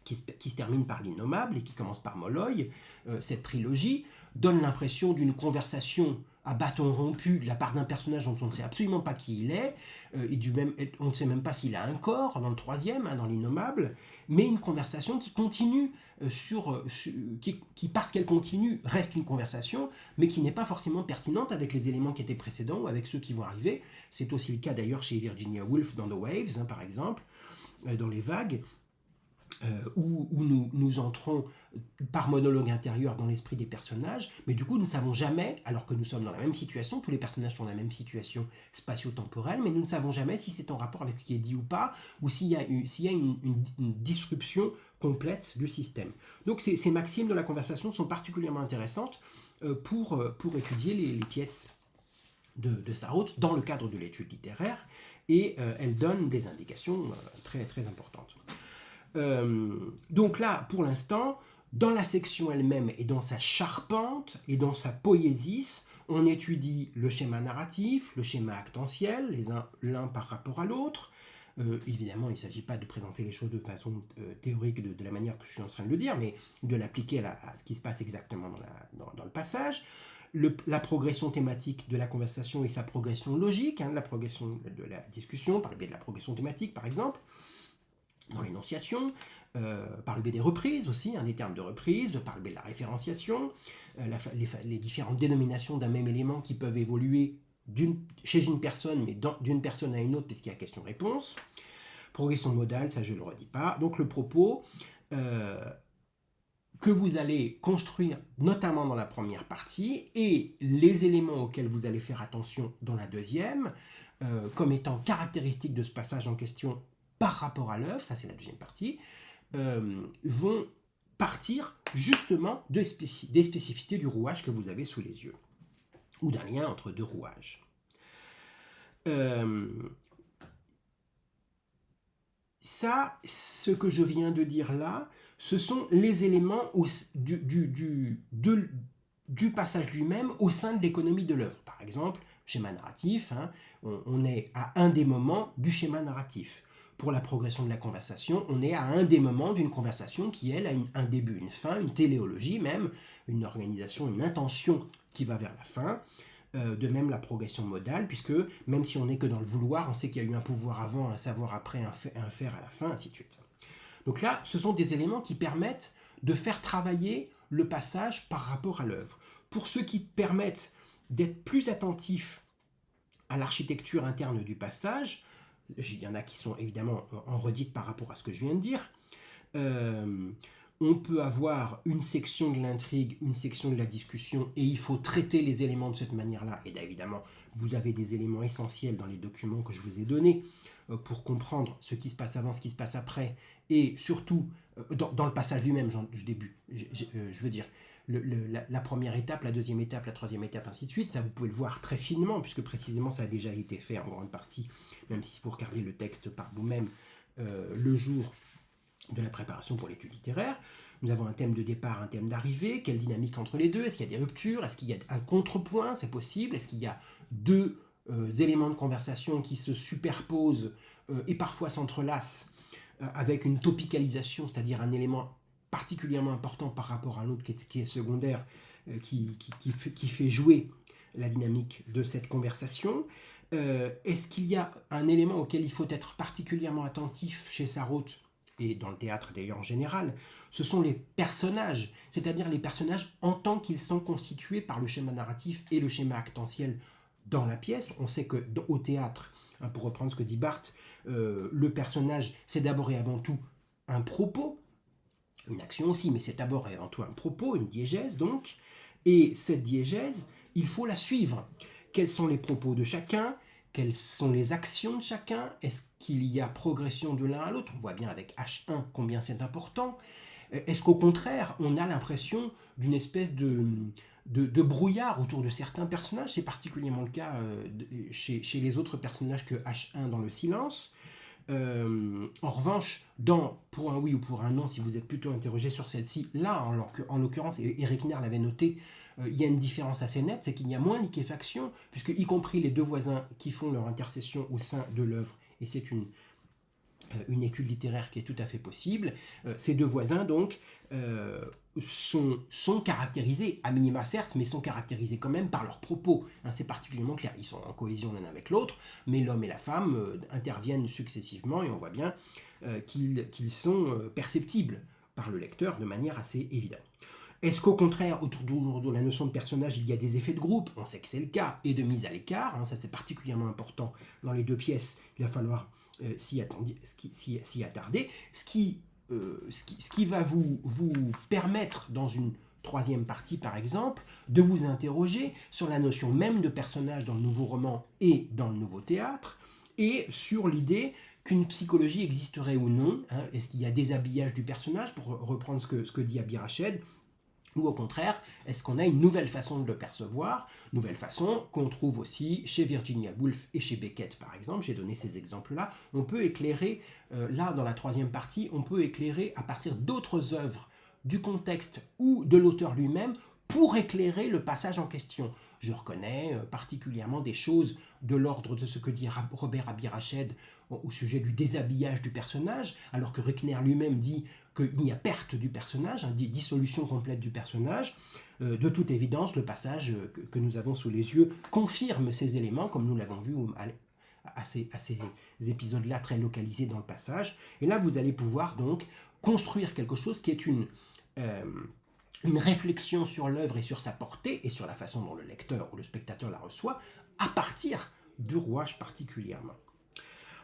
qui se termine par l'Innommable et qui commence par Molloy. Cette trilogie donne l'impression d'une conversation à bâton rompu de la part d'un personnage dont on ne sait absolument pas qui il est, et on ne sait même pas s'il a un corps dans le troisième, dans l'Innommable, mais une conversation qui continue, qui parce qu'elle continue reste une conversation, mais qui n'est pas forcément pertinente avec les éléments qui étaient précédents ou avec ceux qui vont arriver. C'est aussi le cas d'ailleurs chez Virginia Woolf dans The Waves, par exemple, dans Les Vagues, où nous entrons par monologue intérieur dans l'esprit des personnages, mais du coup nous ne savons jamais, alors que nous sommes dans la même situation, tous les personnages sont dans la même situation spatio-temporelle, mais nous ne savons jamais si c'est en rapport avec ce qui est dit ou pas, ou s'il y a une disruption complète du système. Donc ces maximes de la conversation sont particulièrement intéressantes pour étudier les pièces de Sarraute dans le cadre de l'étude littéraire, et elles donnent des indications très, très importantes. Donc là, pour l'instant, dans la section elle-même et dans sa charpente et dans sa poésis, on étudie le schéma narratif, le schéma actantiel, l'un par rapport à l'autre. Évidemment, il ne s'agit pas de présenter les choses de façon théorique de la manière que je suis en train de le dire, mais de l'appliquer à ce qui se passe exactement dans le passage. La progression thématique de la conversation et sa progression logique, la progression de la discussion, par le biais de la progression thématique par exemple, dans l'énonciation, par le biais des reprises aussi, des termes de reprise, par le biais de la référenciation, les différentes dénominations d'un même élément qui peuvent évoluer chez une personne, mais d'une personne à une autre, puisqu'il y a question-réponse. Progression modale, ça je ne le redis pas. Donc le propos, que vous allez construire notamment dans la première partie et les éléments auxquels vous allez faire attention dans la deuxième, comme étant caractéristiques de ce passage en question par rapport à l'œuvre, ça c'est la deuxième partie, vont partir justement des spécificités du rouage que vous avez sous les yeux, ou d'un lien entre deux rouages. Ça, ce que je viens de dire là, ce sont les éléments du passage lui-même au sein de l'économie de l'œuvre. Par exemple, schéma narratif, on est à un des moments du schéma narratif. Pour la progression de la conversation, on est à un des moments d'une conversation qui, elle, a un début, une fin, une téléologie même, une organisation, une intention qui va vers la fin. De même la progression modale, puisque même si on n'est que dans le vouloir, on sait qu'il y a eu un pouvoir avant, un savoir après, un faire à la fin, ainsi de suite. Donc là, ce sont des éléments qui permettent de faire travailler le passage par rapport à l'œuvre. Pour ceux qui permettent d'être plus attentifs à l'architecture interne du passage, il y en a qui sont évidemment en redite par rapport à ce que je viens de dire, on peut avoir une section de l'intrigue, une section de la discussion, et il faut traiter les éléments de cette manière-là. Et là, évidemment, vous avez des éléments essentiels dans les documents que je vous ai donnés pour comprendre ce qui se passe avant, ce qui se passe après, et surtout, dans le passage lui-même, je veux dire, la première étape, la deuxième étape, la troisième étape, ainsi de suite, ça vous pouvez le voir très finement, puisque précisément ça a déjà été fait en grande partie, même si vous regardez le texte par vous-même le jour de la préparation pour l'étude littéraire. Nous avons un thème de départ, un thème d'arrivée, quelle dynamique entre les deux, est-ce qu'il y a des ruptures, est-ce qu'il y a un contrepoint, c'est possible, est-ce qu'il y a deux éléments de conversation qui se superposent et parfois s'entrelacent avec une topicalisation, c'est-à-dire un élément particulièrement important par rapport à l'autre qui est secondaire, qui fait jouer la dynamique de cette conversation. Est-ce qu'il y a un élément auquel il faut être particulièrement attentif chez Sarraute, et dans le théâtre d'ailleurs en général, ce sont les personnages, c'est-à-dire les personnages en tant qu'ils sont constitués par le schéma narratif et le schéma actentiel dans la pièce. On sait qu'au théâtre, pour reprendre ce que dit Barthes, le personnage, c'est d'abord et avant tout un propos, une action aussi, mais c'est d'abord et avant tout un propos, une diégèse donc, et cette diégèse, il faut la suivre. Quels sont les propos de chacun ? Quelles sont les actions de chacun? Est-ce qu'il y a progression de l'un à l'autre? On voit bien avec H1 combien c'est important. Est-ce qu'au contraire, on a l'impression d'une espèce de brouillard autour de certains personnages? C'est particulièrement le cas chez les autres personnages que H1 dans le silence. En revanche, pour un oui ou pour un non, si vous êtes plutôt interrogé sur celle-ci, là, en l'occurrence, et Eric Nair l'avait noté, il y a une différence assez nette, c'est qu'il y a moins liquéfaction, puisque y compris les deux voisins qui font leur intercession au sein de l'œuvre, et c'est une étude littéraire qui est tout à fait possible, ces deux voisins, donc, sont caractérisés, à minima certes, mais sont caractérisés quand même par leurs propos. C'est particulièrement clair. Ils sont en cohésion l'un avec l'autre, mais l'homme et la femme interviennent successivement, et on voit bien qu'ils sont perceptibles par le lecteur de manière assez évidente. Est-ce qu'au contraire, autour de la notion de personnage, il y a des effets de groupe? On sait que c'est le cas, et de mise à l'écart, ça c'est particulièrement important dans les deux pièces, il va falloir s'y attarder, ce qui va vous permettre, dans une troisième partie par exemple, de vous interroger sur la notion même de personnage dans le nouveau roman et dans le nouveau théâtre, et sur l'idée qu'une psychologie existerait ou non. Est-ce qu'il y a des habillages du personnage, pour reprendre ce que dit Abirached, ou au contraire, est-ce qu'on a une nouvelle façon de le percevoir, nouvelle façon qu'on trouve aussi chez Virginia Woolf et chez Beckett par exemple, j'ai donné ces exemples-là. On peut éclairer, là dans la troisième partie, on peut éclairer à partir d'autres œuvres, du contexte ou de l'auteur lui-même, pour éclairer le passage en question. Je reconnais particulièrement des choses de l'ordre de ce que dit Robert Abirached au sujet du déshabillage du personnage, alors que Reckner lui-même dit qu'il y a perte du personnage, dissolution complète du personnage. De toute évidence, le passage que nous avons sous les yeux confirme ces éléments, comme nous l'avons vu à ces épisodes-là très localisés dans le passage. Et là, vous allez pouvoir donc construire quelque chose qui est une réflexion sur l'œuvre et sur sa portée, et sur la façon dont le lecteur ou le spectateur la reçoit, à partir du rouage particulièrement.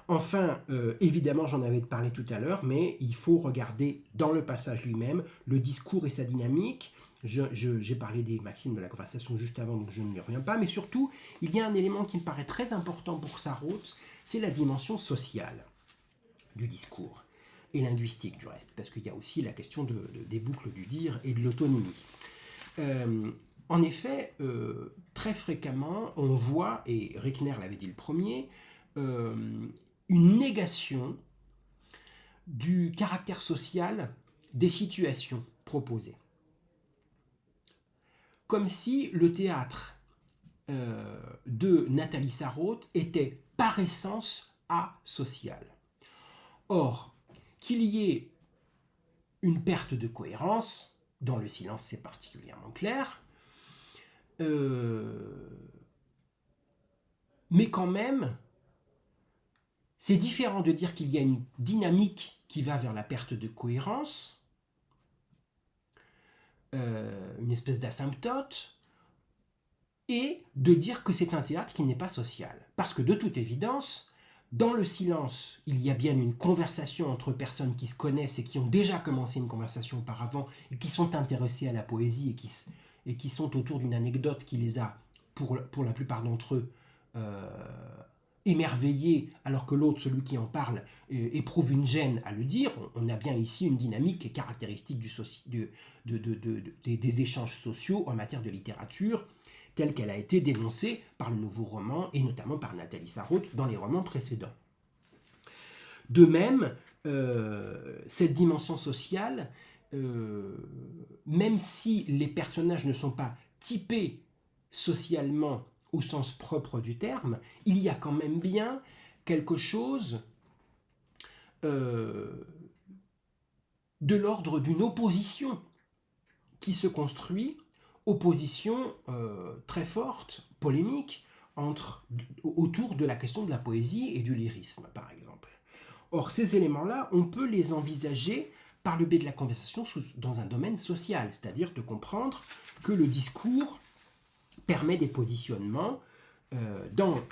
Enfin, évidemment, j'en avais parlé tout à l'heure, mais il faut regarder dans le passage lui-même le discours et sa dynamique. J'ai parlé des maximes de la conversation juste avant, donc je ne y reviens pas. Mais surtout, il y a un élément qui me paraît très important pour Sarraute, c'est la dimension sociale du discours, et linguistique du reste, parce qu'il y a aussi la question des boucles du dire et de l'autonomie. En effet, très fréquemment, on voit, et Rickner l'avait dit le premier, une négation du caractère social des situations proposées. Comme si le théâtre de Nathalie Sarraute était par essence asocial. Or, qu'il y ait une perte de cohérence, dans le silence c'est particulièrement clair, mais quand même, c'est différent de dire qu'il y a une dynamique qui va vers la perte de cohérence, une espèce d'asymptote, et de dire que c'est un théâtre qui n'est pas social. Parce que de toute évidence, dans le silence, il y a bien une conversation entre personnes qui se connaissent et qui ont déjà commencé une conversation auparavant et qui sont intéressées à la poésie et qui sont autour d'une anecdote qui les a, pour la plupart d'entre eux, émerveillés, alors que l'autre, celui qui en parle, éprouve une gêne à le dire. On a bien ici une dynamique caractéristique des échanges sociaux en matière de littérature, telle qu'elle a été dénoncée par le nouveau roman, et notamment par Nathalie Sarraute dans les romans précédents. De même, cette dimension sociale, même si les personnages ne sont pas typés socialement au sens propre du terme, il y a quand même bien quelque chose de l'ordre d'une opposition qui se construit, opposition très forte, polémique, autour de la question de la poésie et du lyrisme, par exemple. Or, ces éléments-là, on peut les envisager par le biais de la conversation dans un domaine social, c'est-à-dire de comprendre que le discours permet des positionnements dans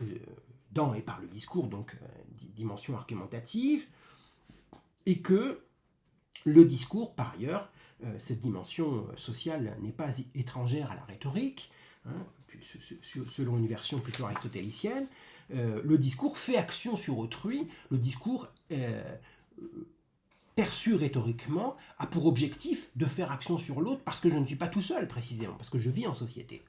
et par le discours, donc dimension argumentative, et que le discours, par ailleurs, cette dimension sociale n'est pas étrangère à la rhétorique, hein, selon une version plutôt aristotélicienne. Le discours fait action sur autrui, le discours perçu rhétoriquement a pour objectif de faire action sur l'autre parce que je ne suis pas tout seul précisément, parce que je vis en société.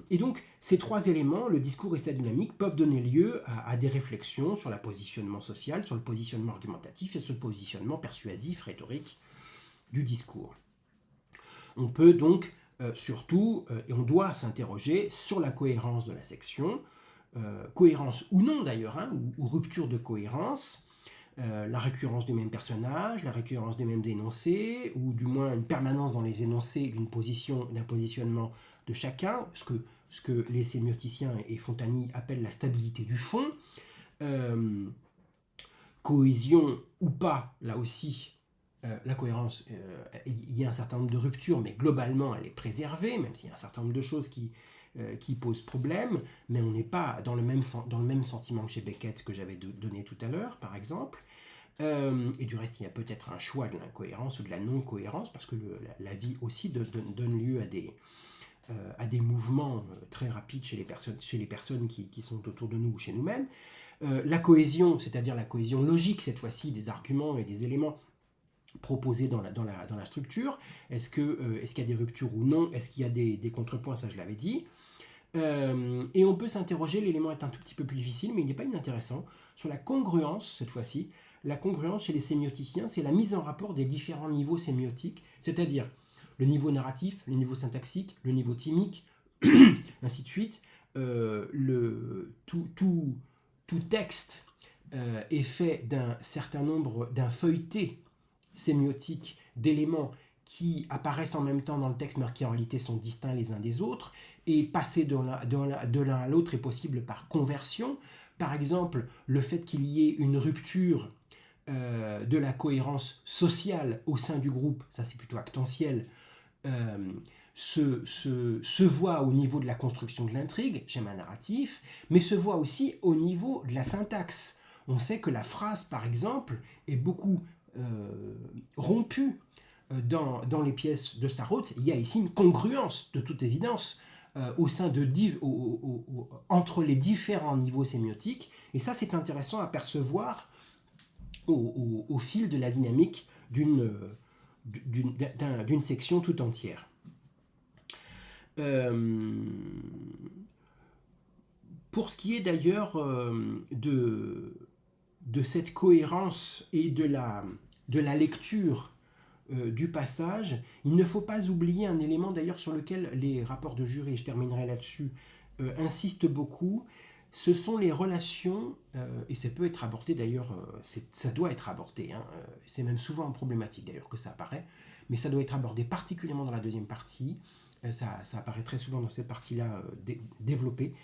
Et donc, ces trois éléments, le discours et sa dynamique, peuvent donner lieu à des réflexions sur le positionnement social, sur le positionnement argumentatif et sur le positionnement persuasif, rhétorique du discours. On peut donc surtout, et on doit s'interroger sur la cohérence de la section, cohérence ou non d'ailleurs, hein, ou rupture de cohérence, la récurrence du même personnage, la récurrence des mêmes énoncés, ou du moins une permanence dans les énoncés d'un positionnement de chacun, ce que les sémioticiens et Fontani appellent la stabilité du fond, cohésion ou pas, là aussi, la cohérence, il y a un certain nombre de ruptures, mais globalement elle est préservée, même s'il y a un certain nombre de choses qui posent problème, mais on n'est pas dans le même sentiment que chez Beckett que j'avais donné tout à l'heure, par exemple. Et du reste, il y a peut-être un choix de l'incohérence ou de la non-cohérence, parce que la vie aussi donne lieu à des mouvements très rapides chez les personnes qui sont autour de nous ou chez nous-mêmes. La cohésion, c'est-à-dire la cohésion logique, cette fois-ci, des arguments et des éléments proposés dans la structure. Est-ce qu'il y a des ruptures ou non? Est-ce qu'il y a des contrepoints? Ça, je l'avais dit. Et on peut s'interroger, l'élément est un tout petit peu plus difficile, mais il n'est pas inintéressant, sur la congruence, cette fois-ci. La congruence chez les sémioticiens, c'est la mise en rapport des différents niveaux sémiotiques, c'est-à-dire le niveau narratif, le niveau syntaxique, le niveau thymique, ainsi de suite. Tout texte est fait d'un feuilleté sémiotique d'éléments qui apparaissent en même temps dans le texte, mais qui en réalité sont distincts les uns des autres, et passer de l'un à l'autre est possible par conversion. Par exemple, le fait qu'il y ait une rupture de la cohérence sociale au sein du groupe, ça c'est plutôt actantiel, se voit au niveau de la construction de l'intrigue, schéma narratif, mais se voit aussi au niveau de la syntaxe. On sait que la phrase, par exemple, est beaucoup rompue dans les pièces de Sarraute. Il y a ici une congruence, de toute évidence, au sein entre les différents niveaux sémiotiques, et ça c'est intéressant à percevoir au fil de la dynamique d'une section tout entière. Pour ce qui est d'ailleurs de cette cohérence et de la lecture du passage, il ne faut pas oublier un élément d'ailleurs sur lequel les rapports de jury, je terminerai là-dessus, insistent beaucoup. Ce sont les relations, et ça peut être abordé d'ailleurs, ça doit être abordé, hein, c'est même souvent problématique d'ailleurs que ça apparaît, mais ça doit être abordé particulièrement dans la deuxième partie, ça apparaît très souvent dans cette partie-là développée,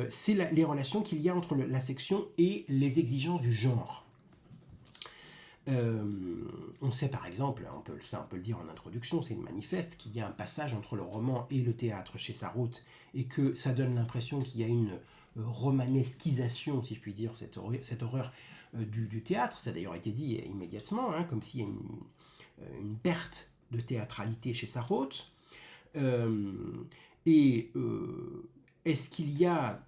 c'est les relations qu'il y a entre la section et les exigences du genre. On sait par exemple, on peut le dire en introduction, c'est une manifeste, qu'il y a un passage entre le roman et le théâtre chez Sarraute, et que ça donne l'impression qu'il y a une romanesquisation, si je puis dire, cette horreur du théâtre. Ça a d'ailleurs été dit immédiatement, hein, comme s'il y a une perte de théâtralité chez Sarraute. Est-ce qu'il y a,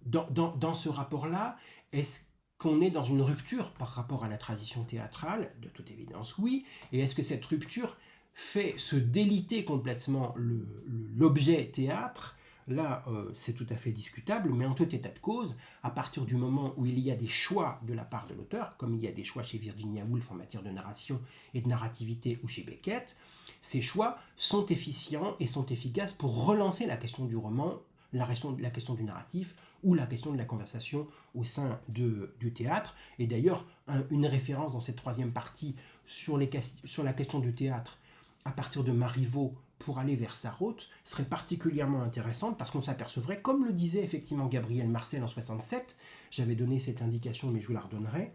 dans ce rapport-là, est-ce qu'on est dans une rupture par rapport à la tradition théâtrale? De toute évidence, oui. Et est-ce que cette rupture fait se déliter complètement l'objet théâtre? Là, c'est tout à fait discutable, mais en tout état de cause, à partir du moment où il y a des choix de la part de l'auteur, comme il y a des choix chez Virginia Woolf en matière de narration et de narrativité ou chez Beckett, ces choix sont efficients et sont efficaces pour relancer la question du roman, la question du narratif ou la question de la conversation au sein du théâtre. Et d'ailleurs, une référence dans cette troisième partie sur la question du théâtre à partir de Marivaux pour aller vers Sarraute serait particulièrement intéressante parce qu'on s'apercevrait, comme le disait effectivement Gabriel Marcel en 67, j'avais donné cette indication mais je vous la redonnerai,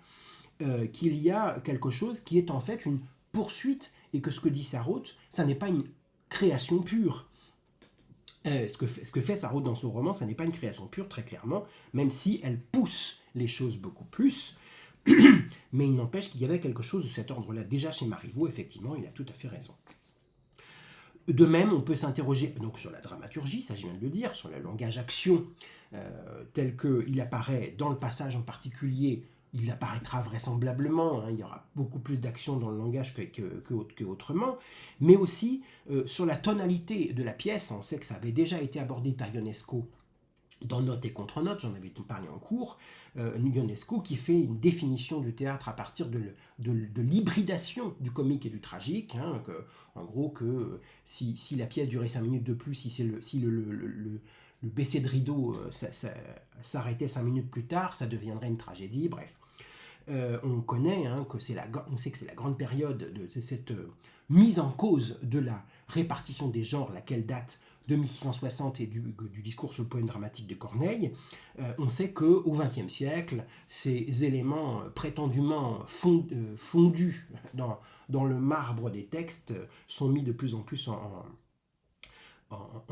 qu'il y a quelque chose qui est en fait une poursuite et que ce que dit Sarraute, ça n'est pas une création pure. Ce que fait Sarraute dans son roman, ça n'est pas une création pure, très clairement, même si elle pousse les choses beaucoup plus. Mais il n'empêche qu'il y avait quelque chose de cet ordre-là. Déjà chez Marivaux, effectivement, il a tout à fait raison. De même, on peut s'interroger donc sur la dramaturgie, ça je viens de le dire, sur le langage action, tel qu'il apparaît dans le passage en particulier. Il apparaîtra vraisemblablement, hein, il y aura beaucoup plus d'action dans le langage qu'autrement, mais aussi sur la tonalité de la pièce. On sait que ça avait déjà été abordé par Ionesco dans Notes et contre-notes, j'en avais parlé en cours, Ionesco qui fait une définition du théâtre à partir de l'hybridation du comique et du tragique, hein, en gros que si la pièce durait 5 minutes de plus, si le baisser de rideau s'arrêtait 5 minutes plus tard, ça deviendrait une tragédie, bref. On connaît on sait que c'est la grande période de cette mise en cause de la répartition des genres, laquelle date de 1660 et du discours sur le poème dramatique de Corneille. On sait qu'au XXe siècle, ces éléments prétendument fondus dans le marbre des textes sont mis de plus en plus en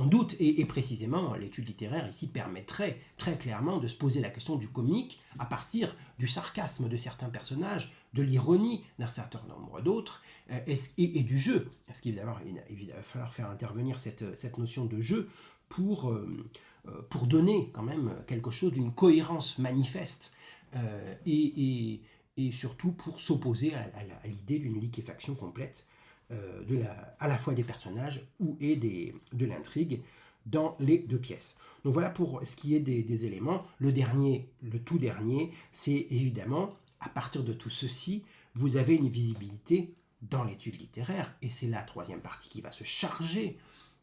doute, et précisément l'étude littéraire ici permettrait très clairement de se poser la question du comique à partir du sarcasme de certains personnages, de l'ironie d'un certain nombre d'autres, et du jeu. Parce qu'il va falloir faire intervenir cette notion de jeu pour donner quand même quelque chose d'une cohérence manifeste, et surtout pour s'opposer à l'idée d'une liquéfaction complète à la fois des personnages et de l'intrigue dans les deux pièces. Donc voilà pour ce qui est des éléments. Le tout dernier, c'est évidemment, à partir de tout ceci, vous avez une visibilité dans l'étude littéraire, et c'est la troisième partie qui va se charger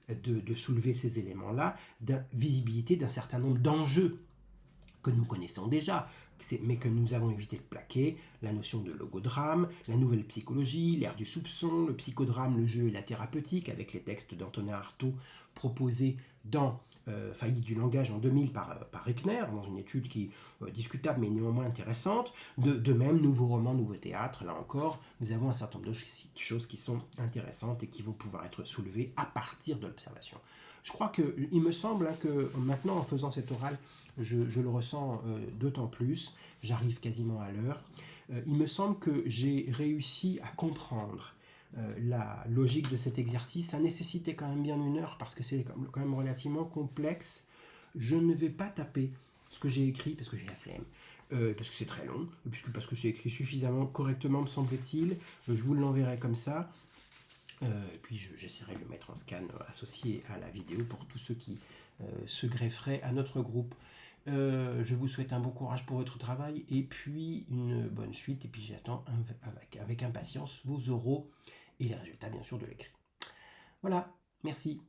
de soulever ces éléments-là, visibilité d'un certain nombre d'enjeux que nous connaissons déjà, mais que nous avons évité de plaquer, la notion de logodrame, la nouvelle psychologie, l'ère du soupçon, le psychodrame, le jeu et la thérapeutique, avec les textes d'Antonin Artaud proposés dans Faillite du langage en 2000 par Reckner, dans une étude qui est discutable mais néanmoins intéressante. De même, nouveau roman, nouveau théâtre, là encore, nous avons un certain nombre de choses qui sont intéressantes et qui vont pouvoir être soulevées à partir de l'observation. Je crois il me semble que maintenant, en faisant cet oral, je le ressens d'autant plus, j'arrive quasiment à l'heure, il me semble que j'ai réussi à comprendre la logique de cet exercice. Ça nécessitait quand même bien 1 heure parce que c'est quand même relativement complexe. Je ne vais pas taper ce que j'ai écrit parce que j'ai la flemme, parce que c'est très long, et parce que c'est écrit suffisamment correctement, me semble-t-il. Je vous l'enverrai comme ça. Et puis j'essaierai de le mettre en scan associé à la vidéo pour tous ceux qui se grefferaient à notre groupe. Je vous souhaite un bon courage pour votre travail et puis une bonne suite. Et puis j'attends avec impatience vos oraux et les résultats bien sûr de l'écrit. Voilà, merci.